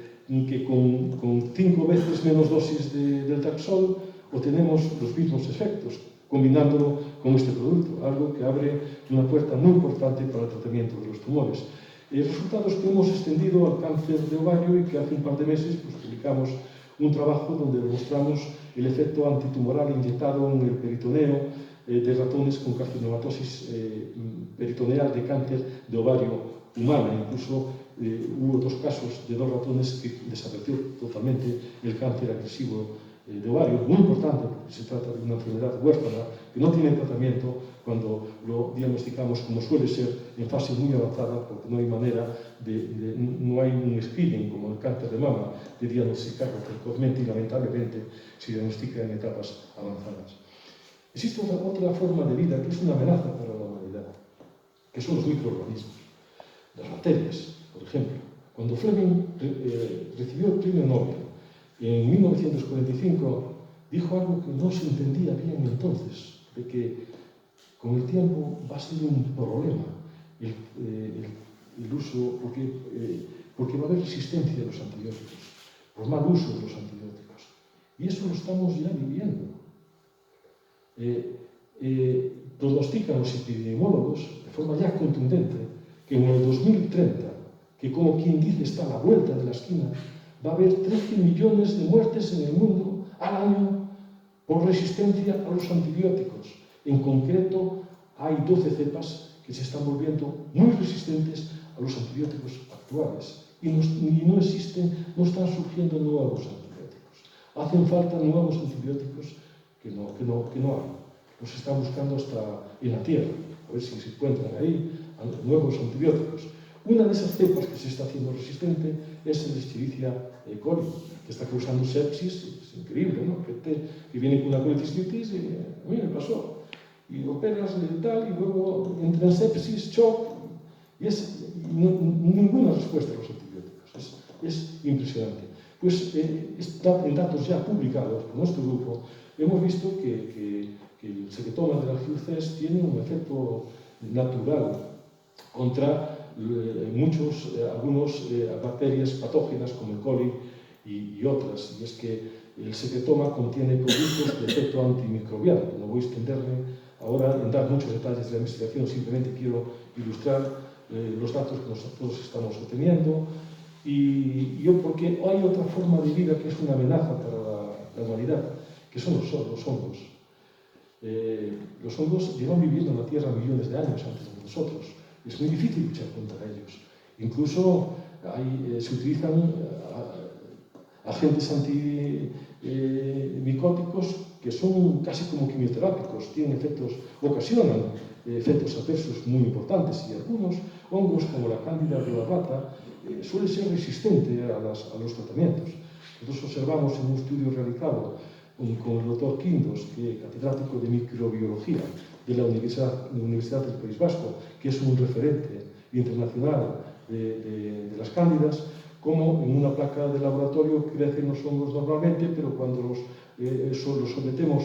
con 5 veces menos dosis del Taxol obtenemos los mismos efectos, combinándolo con este producto, algo que abre una puerta muy importante para el tratamiento de los tumores. Resultados que hemos extendido al cáncer de ovario y que hace un par de meses pues, publicamos un trabajo donde demostramos el efecto antitumoral inyectado en el peritoneo de ratones con carcinomatosis peritoneal de cáncer de ovario humana. Incluso hubo 2 casos de 2 ratones que desapareció totalmente el cáncer agresivo de ovario, muy importante porque se trata de una enfermedad huérfana que no tiene tratamiento cuando lo diagnosticamos, como suele ser, en fase muy avanzada, porque no hay manera no hay un screening como el cáncer de mama de diagnosticarlo precozmente y lamentablemente se diagnostica en etapas avanzadas. Existe otra forma de vida que es una amenaza para la humanidad, que son los microorganismos, las bacterias, por ejemplo. Cuando Fleming recibió el premio Nobel en 1945, dijo algo que no se entendía bien entonces, de que con el tiempo va a ser un problema el uso, porque va a haber resistencia a los antibióticos, por mal uso de los antibióticos. Y eso lo estamos ya viviendo. Pronostican los epidemiólogos de forma ya contundente que en el 2030, que como quien dice está a la vuelta de la esquina, va a haber 13 millones de muertes en el mundo al año por resistencia a los antibióticos. En concreto, hay 12 cepas que se están volviendo muy resistentes a los antibióticos actuales y no están surgiendo nuevos antibióticos. Hacen falta nuevos antibióticos que no hay. Los están buscando hasta en la tierra, a ver si se encuentran ahí nuevos antibióticos. Una de esas cepas que se está haciendo resistente es el Escherichia coli, que está causando sepsis. Es increíble, ¿no? Que viene con una colitis y a mí me pasó. Y operas y tal, y luego entra en sepsis, shock, y ninguna respuesta a los antibióticos. Es impresionante. Pues en datos ya publicados por nuestro grupo, hemos visto que el secretoma de la GIUCES tiene un efecto natural contra algunas bacterias patógenas como el coli y otras. Y es que el secretoma contiene productos de efecto antimicrobiano. No voy a extenderme ahora en dar muchos detalles de la investigación, simplemente quiero ilustrar los datos que nosotros estamos obteniendo. Porque hay otra forma de vida que es una amenaza para la humanidad, que son los hongos. Los hongos llevan viviendo en la Tierra millones de años antes de nosotros. Es muy difícil luchar contra ellos. Incluso se utilizan agentes antimicóticos que son casi como quimioterápicos, ocasionan efectos adversos muy importantes, y algunos hongos, como la Cándida rata, suele ser resistente a los tratamientos. Nosotros observamos en un estudio realizado con el doctor Quindos, que es catedrático de microbiología de la Universidad del País Vasco, que es un referente internacional de las cándidas, como en una placa de laboratorio crecen los hongos normalmente, pero cuando los sometemos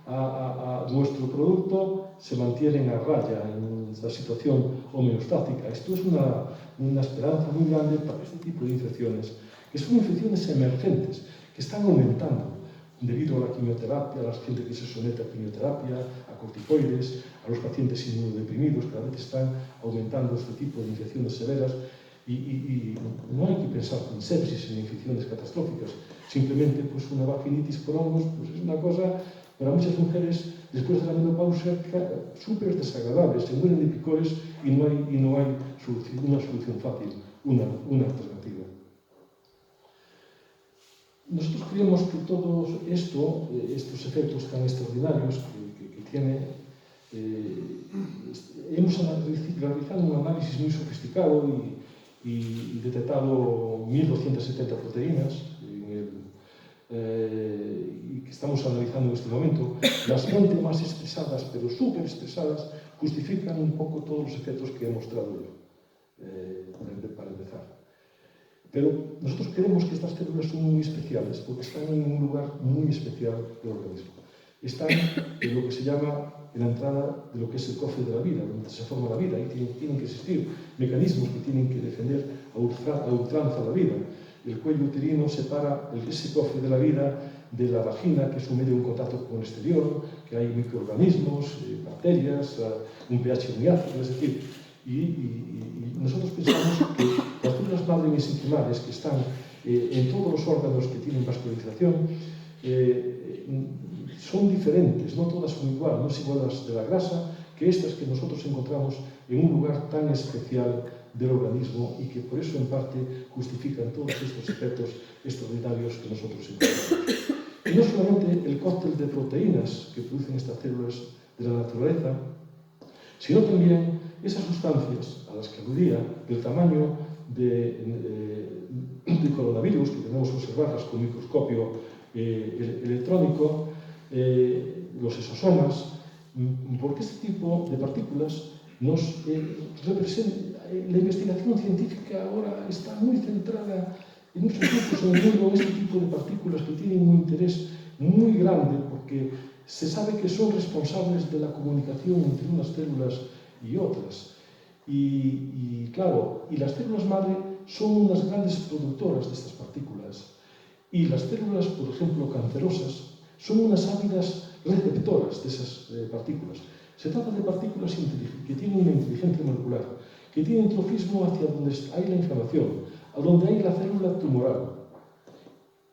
a nuestro producto se mantienen a raya en la situación homeostática. Esto es una esperanza muy grande para este tipo de infecciones, que son infecciones emergentes, que están aumentando debido a la quimioterapia, a la gente que se somete a quimioterapia, a corticoides, a los pacientes inmunodeprimidos. Cada vez están aumentando este tipo de infecciones severas. Y no hay que pensar en sepsis, en infecciones catastróficas. Simplemente pues una vaginitis por hongos pues es una cosa para muchas mujeres después de la menopausia súper desagradable. Se mueren de picores y no hay una solución fácil, una alternativa. Nosotros creemos que todo esto, estos efectos tan extraordinarios que tiene, hemos realizado un análisis muy sofisticado y detectado 1270 proteínas y que estamos analizando en este momento. Las 20 más expresadas, pero súper expresadas, justifican un poco todos los efectos que he mostrado yo, para empezar. Pero nosotros creemos que estas células son muy especiales porque están en un lugar muy especial del organismo. Están en lo que se llama en la entrada de lo que es el cofre de la vida, donde se forma la vida, y tienen que existir mecanismos que tienen que defender a ultranza la vida. El cuello uterino separa ese cofre de la vida de la vagina, que es un medio de contacto con el exterior, que hay microorganismos, bacterias, un pH muy ácido, es decir, y nosotros pensamos que las células madre mesenquimales que están en todos los órganos que tienen vascularización son diferentes, no todas son igual, no es igual las de la grasa que estas que nosotros encontramos en un lugar tan especial del organismo y que por eso en parte justifican todos estos efectos extraordinarios que nosotros encontramos. Y no solamente el cóctel de proteínas que producen estas células de la naturaleza, sino también esas sustancias a las que aludía, del tamaño de coronavirus, que tenemos que observarlas con microscopio electrónico, los exosomas, porque este tipo de partículas nos representan. La investigación científica ahora está muy centrada en muchos grupos en el mundo en este tipo de partículas que tienen un interés muy grande porque se sabe que son responsables de la comunicación entre unas células y otras. Y claro, y las células madre son unas grandes productoras de estas partículas. Y las células, por ejemplo, cancerosas, son unas ávidas receptoras de esas partículas. Se trata de partículas que tienen una inteligencia molecular, que tienen trofismo hacia donde hay la inflamación, a donde hay la célula tumoral.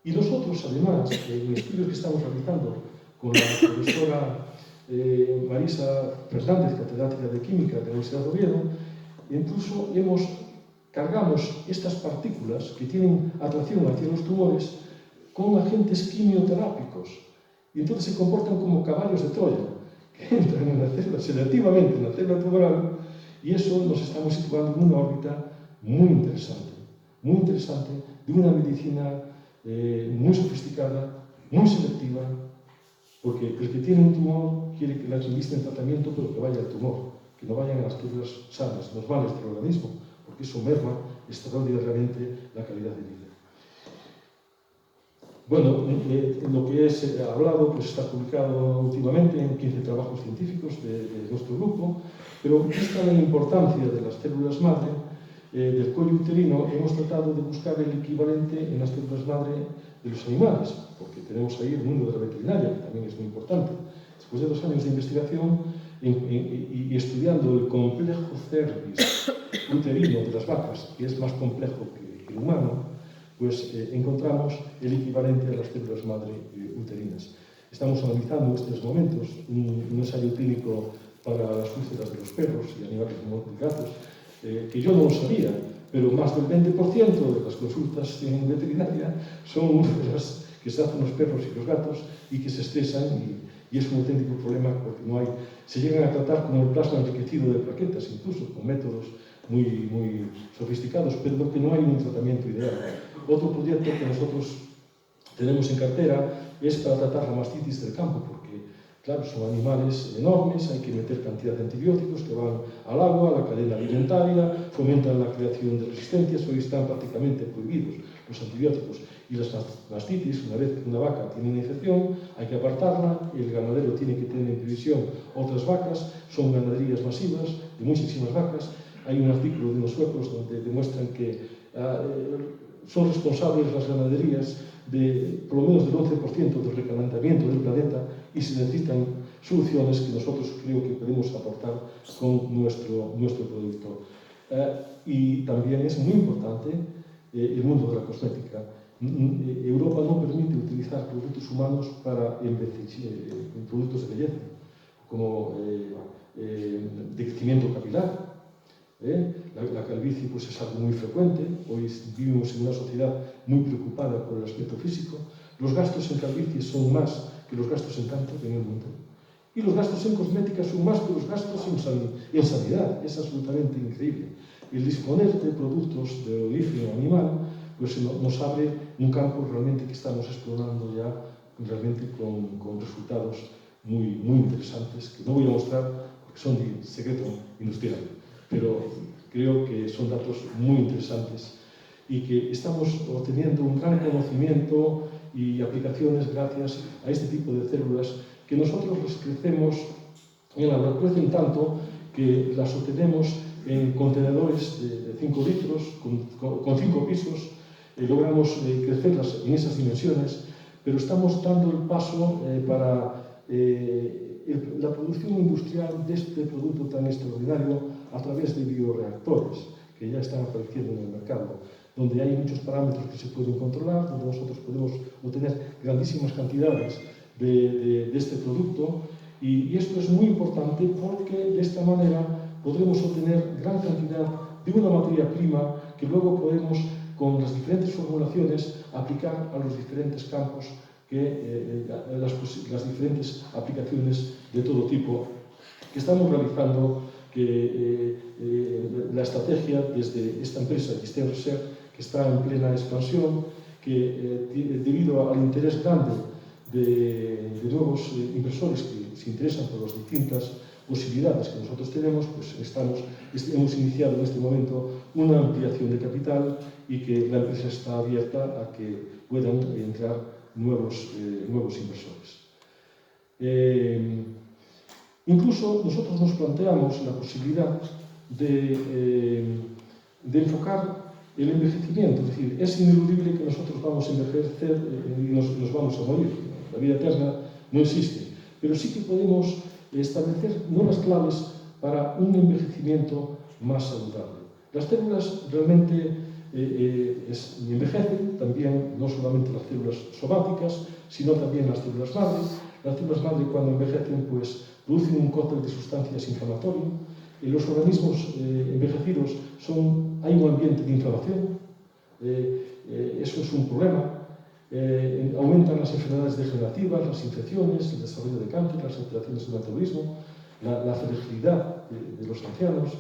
Y nosotros, además, en estudios que estamos realizando con la profesora Marisa Fernández, catedrática de Química de la Universidad de Oviedo, e incluso cargamos estas partículas que tienen atracción hacia los tumores con agentes quimioterápicos, y entonces se comportan como caballos de Troya, que entran en la célula, selectivamente en la célula tumoral, y eso nos estamos situando en una órbita muy interesante, de una medicina muy sofisticada, muy selectiva, porque el que tiene un tumor quiere que le administren tratamiento, pero que vaya al tumor, que no vayan a las células sanas, normales del organismo, porque eso merma extraordinariamente la calidad de vida. Bueno, lo que es hablado pues está publicado últimamente en 15 trabajos científicos de nuestro grupo, pero vista la importancia de las células madre del cuello uterino, hemos tratado de buscar el equivalente en las células madre de los animales, porque tenemos ahí el mundo de la veterinaria, que también es muy importante. Después de 2 años de investigación y estudiando el complejo cervix uterino de las vacas, que es más complejo que el humano, pues encontramos el equivalente a las células madre uterinas. Estamos analizando en estos momentos un ensayo clínico para las úlceras de los perros y animales de gatos, que yo no lo sabía, pero más del 20% de las consultas en veterinaria son úlceras que se hacen los perros y los gatos y que se estresan, y es un auténtico problema porque se llegan a tratar como el plasma enriquecido de plaquetas, incluso con métodos muy sofisticados, pero porque no hay un tratamiento ideal. Otro proyecto que nosotros tenemos en cartera es para tratar la mastitis del campo, porque, claro, son animales enormes, hay que meter cantidad de antibióticos que van al agua, a la cadena alimentaria, fomentan la creación de resistencias, hoy están prácticamente prohibidos los antibióticos. Y las mastitis, una vez que una vaca tiene una infección, hay que apartarla, el ganadero tiene que tener en previsión otras vacas, son ganaderías masivas, de muchísimas vacas. Hay un artículo de unos suecos donde demuestran que son responsables las ganaderías de por lo menos del 11% del recalentamiento del planeta, y se necesitan soluciones que nosotros creo que podemos aportar con nuestro producto. Y también es muy importante el mundo de la cosmética. Europa no permite utilizar productos humanos para productos de belleza, como de crecimiento capilar. La calvicie pues, es algo muy frecuente. Hoy vivimos en una sociedad muy preocupada por el aspecto físico. Los gastos en calvicie son más que los gastos en cáncer en el mundo. Y los gastos en cosmética son más que los gastos en sanidad. Es absolutamente increíble. El disponer de productos de origen animal pues, nos abre un campo realmente que estamos explorando ya realmente con resultados muy interesantes, que no voy a mostrar porque son de secreto industrial, pero creo que son datos muy interesantes y que estamos obteniendo un gran conocimiento y aplicaciones gracias a este tipo de células que nosotros las crecemos en la crecen tanto que las obtenemos en contenedores de 5 litros con 5 pisos. Logramos crecerlas en esas dimensiones, pero estamos dando el paso para la producción industrial de este producto tan extraordinario a través de bioreactores que ya están apareciendo en el mercado, donde hay muchos parámetros que se pueden controlar, donde nosotros podemos obtener grandísimas cantidades de este producto, y esto es muy importante porque de esta manera podremos obtener gran cantidad de una materia prima que luego podemos, con las diferentes formulaciones, aplicar a los diferentes campos, las diferentes aplicaciones de todo tipo que estamos realizando, la estrategia desde esta empresa, System Research, que está en plena expansión, que debido al interés grande de nuevos inversores que se interesan por las distintas posibilidades que nosotros tenemos, pues hemos iniciado en este momento una ampliación de capital y que la empresa está abierta a que puedan entrar nuevos inversores. Incluso nosotros nos planteamos la posibilidad de enfocar el envejecimiento, es decir, es ineludible que nosotros vamos a envejecer y nos vamos a morir. La vida eterna no existe, pero sí que podemos establecer nuevas claves para un envejecimiento más saludable. Las células realmente envejecen, también no solamente las células somáticas, sino también las células madre. Las células madre, cuando envejecen, pues producen un cóctel de sustancias inflamatorio. En los organismos envejecidos hay un ambiente de inflamación. Eso es un problema. Aumentan las enfermedades degenerativas, las infecciones, el desarrollo de cáncer, las alteraciones del metabolismo, la fragilidad de los ancianos.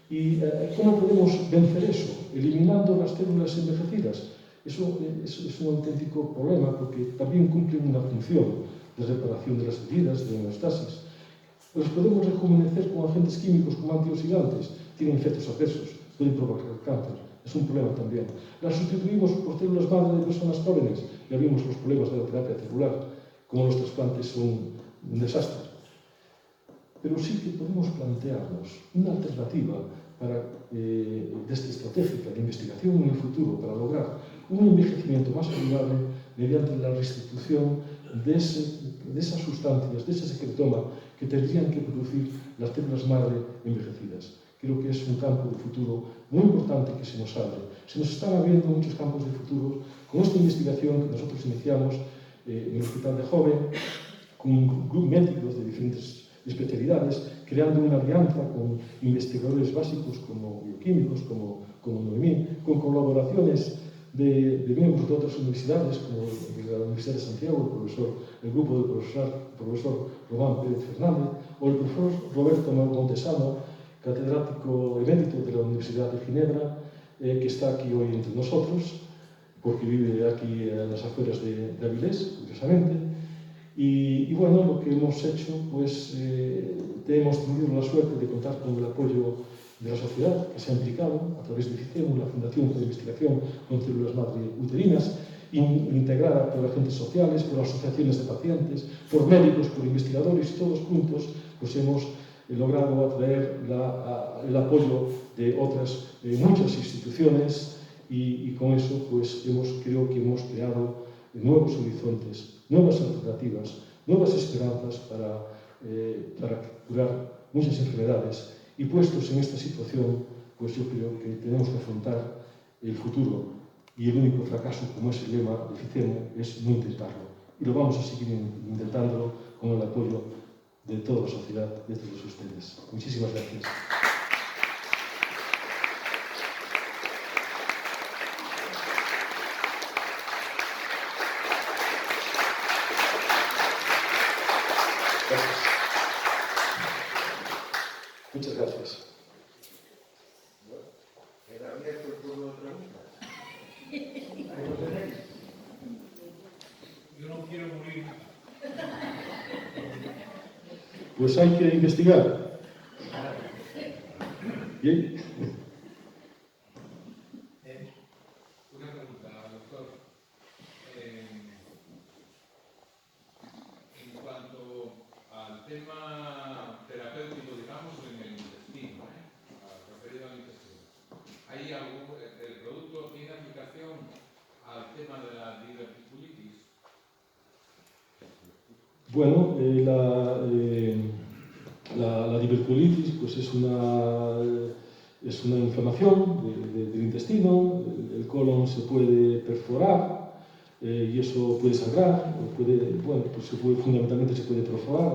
¿Y cómo podemos vencer eso? Eliminando las células envejecidas. Eso es un auténtico problema porque también cumplen una función de reparación de las heridas, de homeostasis. Los podemos rejuvenecer con agentes químicos como antioxidantes, tienen efectos adversos, pueden provocar cáncer, es un problema también. Las sustituimos por células madre de personas jóvenes, ya vimos los problemas de la terapia celular, como los trasplantes son un desastre. Pero sí que podemos plantearnos una alternativa estratégica de investigación en el futuro para lograr un envejecimiento más saludable mediante la restitución de esas sustancias, de ese secretoma que tendrían que producir las células madre envejecidas. Creo que es un campo de futuro muy importante que se nos abre. Se nos están abriendo muchos campos de futuro con esta investigación que nosotros iniciamos en el Hospital de Joven, con grupos médicos de diferentes especialidades, creando una alianza con investigadores básicos como bioquímicos, como Noemí, con colaboraciones de miembros de otras universidades, como la Universidad de Santiago, el grupo del profesor Román Pérez Fernández, o el profesor Roberto Montesano, catedrático emérito de la Universidad de Ginebra, que está aquí hoy entre nosotros, porque vive aquí en las afueras de Avilés, curiosamente. Y bueno, lo que hemos hecho, pues hemos tenido la suerte de contar con el apoyo de la sociedad, que se ha implicado a través de FICEM, la Fundación para la Investigación con Células Madre Uterinas, integrada por agentes sociales, por asociaciones de pacientes, por médicos, por investigadores, y todos juntos pues hemos logrado atraer el apoyo de otras muchas instituciones y con eso pues creo que hemos creado nuevos horizontes, nuevas alternativas, nuevas esperanzas para curar muchas enfermedades. Y puestos en esta situación, pues yo creo que tenemos que afrontar el futuro y el único fracaso, como es el lema de FICEM, es no intentarlo. Y lo vamos a seguir intentándolo con el apoyo de toda la sociedad, de todos ustedes. Muchísimas gracias. Muchas gracias. ¿Queda abierto el turno de preguntas? ¿Ahí lo tenéis? Yo no quiero morir. Pues hay que investigar. Bien. Una pregunta, doctor. En cuanto al tema terapéutico, digamos, en el intestino, referido al intestino, ¿el producto tiene aplicación al tema de la diverticulitis? Bueno, la diverticulitis pues es una inflamación del intestino, el colon se puede perforar y eso puede sangrar, fundamentalmente se puede perforar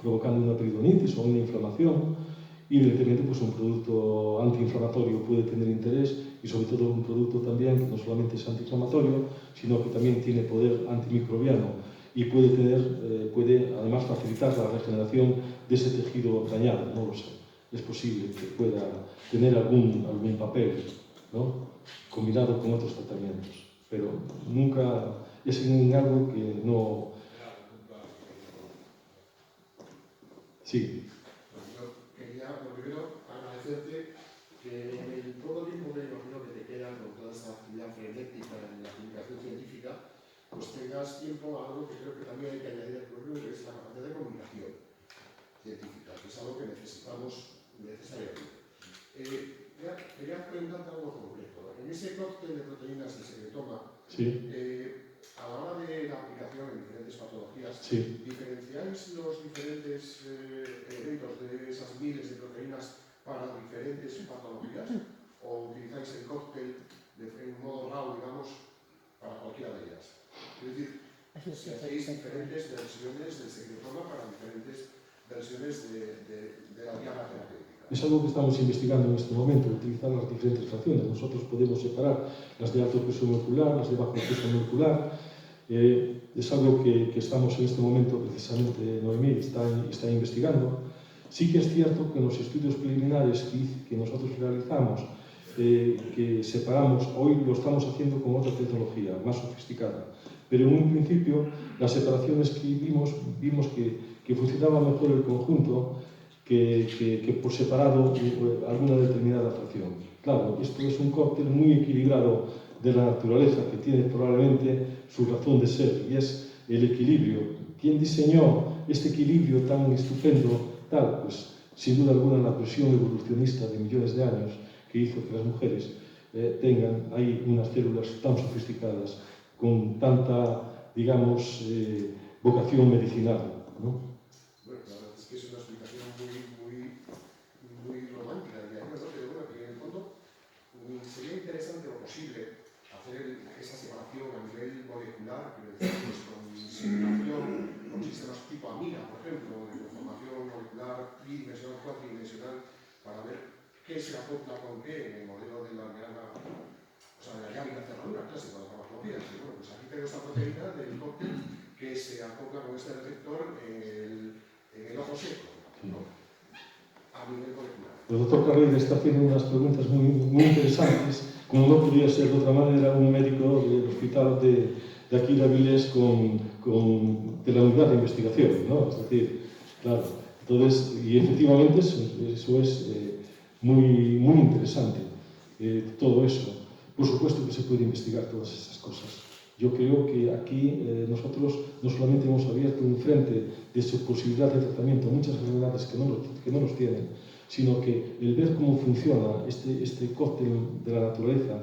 provocando una peritonitis o una inflamación. Y evidentemente pues un producto antiinflamatorio puede tener interés y sobre todo un producto también que no solamente es antiinflamatorio, sino que también tiene poder antimicrobiano y puede además facilitar la regeneración de ese tejido dañado, no lo sé. Es posible que pueda tener algún papel, ¿no?, combinado con otros tratamientos, pero nunca es en algo que no... Sí. Quería, lo primero, agradecerte que en el poco tiempo que imagino que te queda con toda esta actividad frenética en la comunicación científica, pues tengas tiempo a algo que creo que también hay que añadir al currículum, que es la capacidad de comunicación científica, que es algo que necesitamos necesariamente. Quería preguntarte algo concreto. En ese cóctel de proteínas de secretoma, Sí. a la hora de la aplicación en diferentes patologías, Sí. ¿diferenciáis los diferentes elementos de esas miles de proteínas para diferentes patologías? ¿O utilizáis el cóctel en modo RAW, digamos, para cualquiera de ellas? Es decir, hacéis diferentes versiones del secretoma para diferentes versiones de la diana terapéutica. Es algo que estamos investigando en este momento, utilizar las diferentes fracciones. Nosotros podemos separar las de alto peso molecular, las de bajo peso molecular. Es algo que estamos en este momento, precisamente, Noemí está investigando. Sí que es cierto que en los estudios preliminares que nosotros realizamos, que separamos, hoy lo estamos haciendo con otra tecnología, más sofisticada. Pero en un principio, las separaciones que vimos que funcionaba mejor el conjunto que por separado alguna determinada fracción. Claro, esto es un cóctel muy equilibrado de la naturaleza, que tiene probablemente su razón de ser, y es el equilibrio. ¿Quién diseñó este equilibrio tan estupendo? Pues sin duda alguna la presión evolucionista de millones de años que hizo que las mujeres tengan ahí unas células tan sofisticadas, con tanta, digamos, vocación medicinal, ¿no? Bueno, la verdad es que es una explicación muy romántica, diría yo, ¿no? Pero bueno, que en el fondo sería interesante o posible hacer esa separación a nivel molecular, quiero decir, pues con simulación, con sistemas tipo AMINA, por ejemplo, de conformación molecular tridimensional, cuatridimensional, para ver qué se acopla con qué en el modelo de la llana, o sea, de la llave y la cerradura clásica de la farmacología. Y bueno, pues aquí tengo esta proteína del cóctel que se acopla con este receptor en el ojo seco, ¿no? A nivel molecular. El doctor Carreira está haciendo unas preguntas muy interesantes, como no podía ser de otra manera un médico del hospital de aquí de Avilés de la unidad de investigación, ¿no? Es decir, claro, entonces, y efectivamente eso es muy interesante, todo eso. Por supuesto que se puede investigar todas esas cosas. Yo creo que aquí nosotros no solamente hemos abierto un frente de su posibilidad de tratamiento a muchas enfermedades que no los tienen, sino que el ver cómo funciona este cóctel de la naturaleza,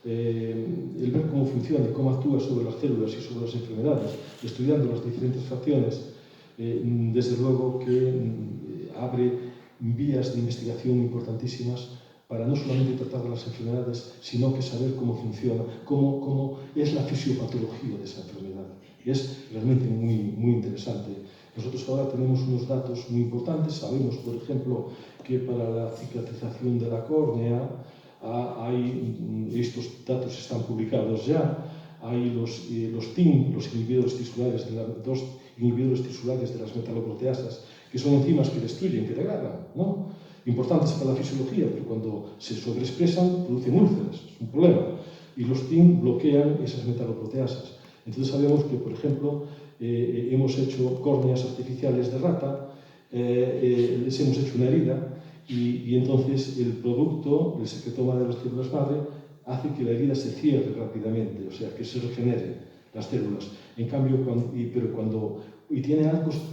el ver cómo funciona y cómo actúa sobre las células y sobre las enfermedades, estudiando las diferentes fracciones, desde luego que abre vías de investigación importantísimas para no solamente tratar de las enfermedades, sino que saber cómo funciona, cómo es la fisiopatología de esa enfermedad. Es realmente muy interesante. Nosotros ahora tenemos unos datos muy importantes. Sabemos, por ejemplo, que para la cicatrización de la córnea estos datos están publicados ya. Hay los TIM, los inhibidores tisulares, dos inhibidores tisulares de las metaloproteasas, que son enzimas que destruyen, que degradan, ¿no? Importantes para la fisiología, pero cuando se sobreexpresan producen úlceras, es un problema. Y los TIM bloquean esas metaloproteasas. Entonces sabemos que, por ejemplo, hemos hecho córneas artificiales de rata, les hemos hecho una herida y entonces el producto, el secretoma de las células madre, hace que la herida se cierre rápidamente, o sea, que se regeneren las células. En cambio,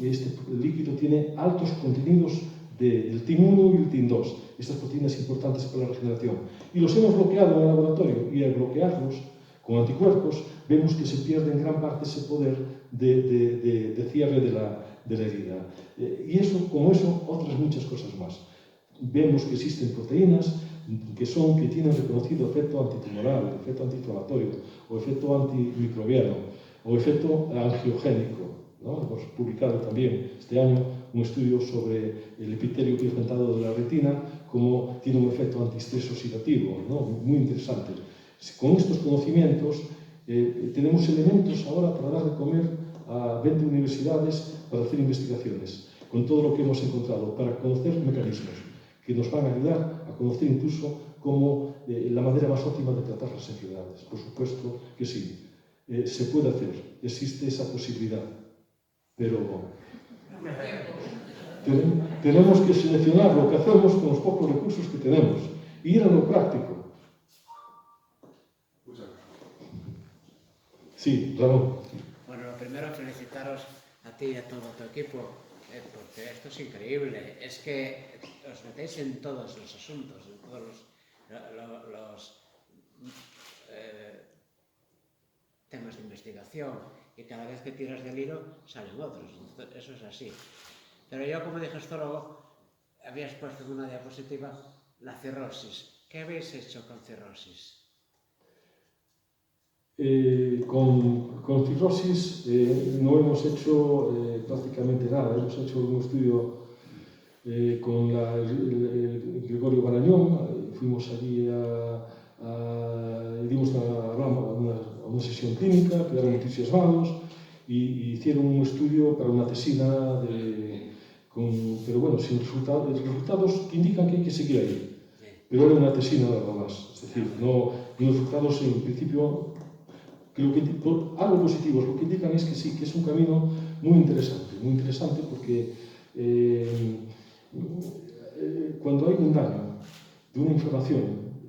este líquido tiene altos contenidos del TIM1 y el TIM2, estas proteínas importantes para la regeneración. Y los hemos bloqueado en el laboratorio, y al bloquearlos con anticuerpos, vemos que se pierde en gran parte ese poder de cierre de la herida. Y eso, como eso, otras muchas cosas más. Vemos que existen proteínas que tienen reconocido efecto antitumoral, efecto antiinflamatorio, o efecto antimicrobiano, o efecto angiogénico, ¿no? Hemos publicado también este año un estudio sobre el epitelio pigmentado de la retina, cómo tiene un efecto antiestrés oxidativo, ¿no? Muy interesante. Con estos conocimientos tenemos elementos ahora para dar de comer a 20 universidades para hacer investigaciones, con todo lo que hemos encontrado, para conocer mecanismos que nos van a ayudar a conocer incluso cómo la manera más óptima de tratar las enfermedades. Por supuesto que sí, se puede hacer, existe esa posibilidad, pero tenemos que seleccionar lo que hacemos con los pocos recursos que tenemos y ir a lo práctico. Sí, Ramón. Bueno, lo primero, felicitaros a ti y a todo tu equipo, porque esto es increíble. Es que os metéis en todos los asuntos, en todos los temas de investigación, y cada vez que tiras del hilo salen otros. Eso es así. Pero yo, como digestólogo, habías puesto en una diapositiva la cirrosis. ¿Qué habéis hecho con cirrosis? Con fibrosis no hemos hecho prácticamente nada. Hemos hecho un estudio con el Gregorio Barañón. Fuimos allí dimos una sesión clínica, quedaron entusiasmados y hicieron un estudio para una tesina, pero bueno, sin resultados que indican que hay que seguir ahí. Pero era una tesina nada más. Es decir, no resultados en principio. Algo positivo, lo que indican es que sí, que es un camino muy interesante porque cuando hay un daño de una inflamación,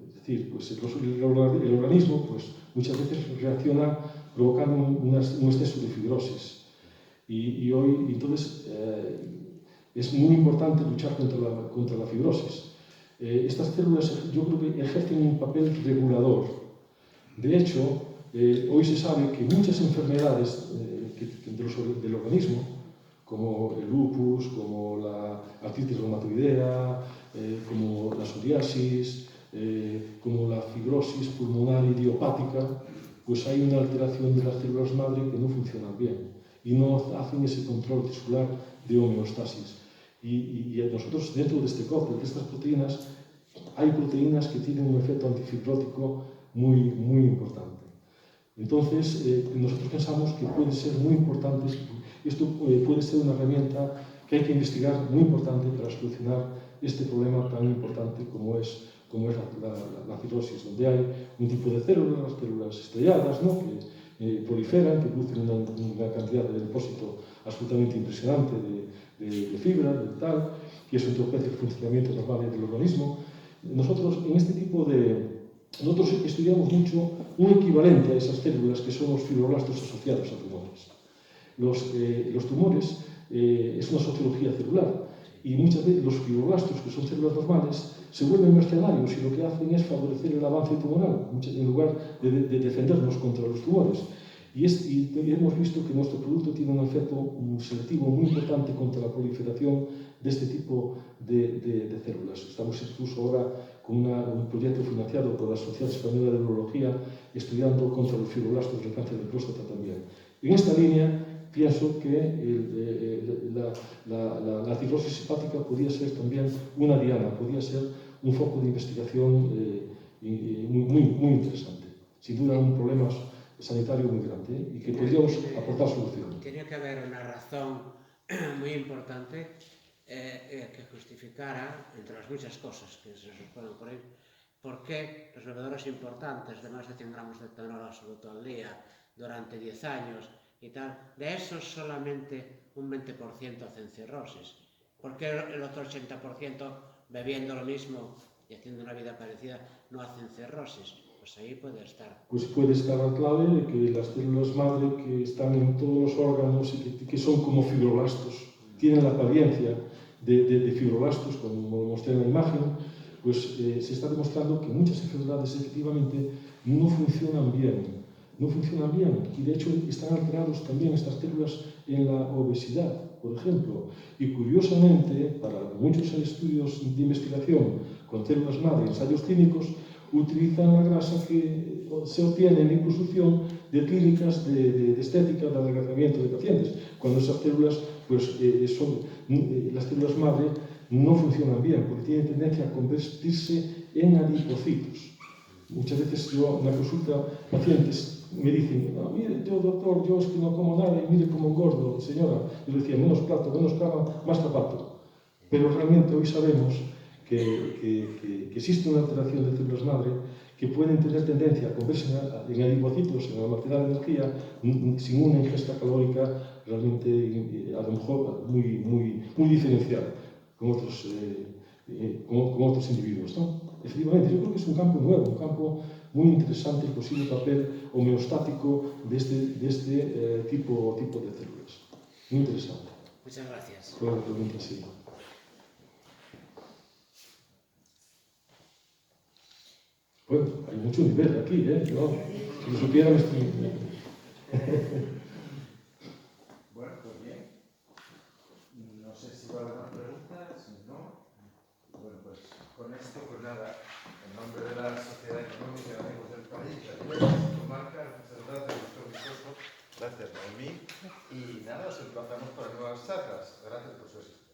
es decir, pues el organismo pues, muchas veces reacciona provocando un exceso de fibrosis. Y hoy, entonces, es muy importante luchar contra la fibrosis. Estas células yo creo que ejercen un papel regulador. De hecho, hoy se sabe que muchas enfermedades del organismo, como el lupus, como la artritis reumatoidea, como la psoriasis, como la fibrosis pulmonar idiopática, pues hay una alteración de las células madre que no funcionan bien y no hacen ese control tisular de homeostasis. Y nosotros, dentro de este cóctel, de estas proteínas, hay proteínas que tienen un efecto antifibrótico muy importante. Entonces, nosotros pensamos que puede ser muy importante, esto puede ser una herramienta que hay que investigar muy importante para solucionar este problema tan importante como es la fibrosis, donde hay un tipo de células, las células estrelladas, ¿no? Que proliferan, que producen una cantidad de depósito absolutamente impresionante de fibra, de tal, y eso entorpece el funcionamiento normal del organismo. Nosotros estudiamos mucho un equivalente a esas células que son los fibroblastos asociados a tumores. Los tumores es una sociología celular y muchas veces los fibroblastos, que son células normales, se vuelven mercenarios y lo que hacen es favorecer el avance tumoral en lugar de defendernos contra los tumores. Y hemos visto que nuestro producto tiene un efecto selectivo muy importante contra la proliferación de este tipo de células. Estamos incluso ahora con un proyecto financiado por la Sociedad Española de Urología estudiando contra los fibroblastos del cáncer de próstata también. En esta línea pienso que la cirrosis hepática podría ser también una diana, podría ser un foco de investigación muy interesante. Sin duda un problema sanitario muy grande y que podríamos aportar solución. Tiene que haber una razón muy importante que justificara, entre las muchas cosas que se nos pueden ocurrir, por qué los bebedores importantes de más de 100 gramos de etanol absoluto al día durante 10 años y tal, de esos solamente un 20% hacen cirrosis. ¿Por qué el otro 80% bebiendo lo mismo y haciendo una vida parecida no hacen cirrosis? Pues ahí puede estar. Pues puede estar la clave de que las células madre que están en todos los órganos y que son como fibroblastos, tienen la apariencia de fibroblastos, como mostré en la imagen, pues se está demostrando que muchas enfermedades efectivamente no funcionan bien. No funcionan bien y de hecho están alterados también estas células en la obesidad, por ejemplo. Y curiosamente, para muchos estudios de investigación con células madre, ensayos clínicos, utilizan la grasa que se obtiene en la liposucción de clínicas de estética, de adelgazamiento de pacientes, cuando esas células, pues, las células madre no funcionan bien, porque tienen tendencia a convertirse en adipocitos. Muchas veces yo en la consulta pacientes me dicen, no, mire, yo doctor, yo es que no como nada y mire cómo engordo, señora. Yo decía, menos plato, menos cama, más zapato. Pero realmente hoy sabemos que existe una alteración de células madre que pueden tener tendencia a convertirse en adipocitos, en almacenar energía, sin una ingesta calórica realmente, a lo mejor, muy diferencial con otros individuos, ¿no? Efectivamente, yo creo que es un campo nuevo, un campo muy interesante, el posible papel homeostático de este tipo de células. Muy interesante. Muchas gracias. Fue una pregunta, sí. Bueno, hay mucho nivel aquí, ¿eh? Yo, si lo supieran, Bueno, pues bien. No sé si va a haber más preguntas, si no. Bueno, pues con esto, pues nada, en nombre de la Sociedad Económica de Amigos del País, de la comarca, mí y nada, os emplazamos para nuevas charlas. Gracias por su asistencia.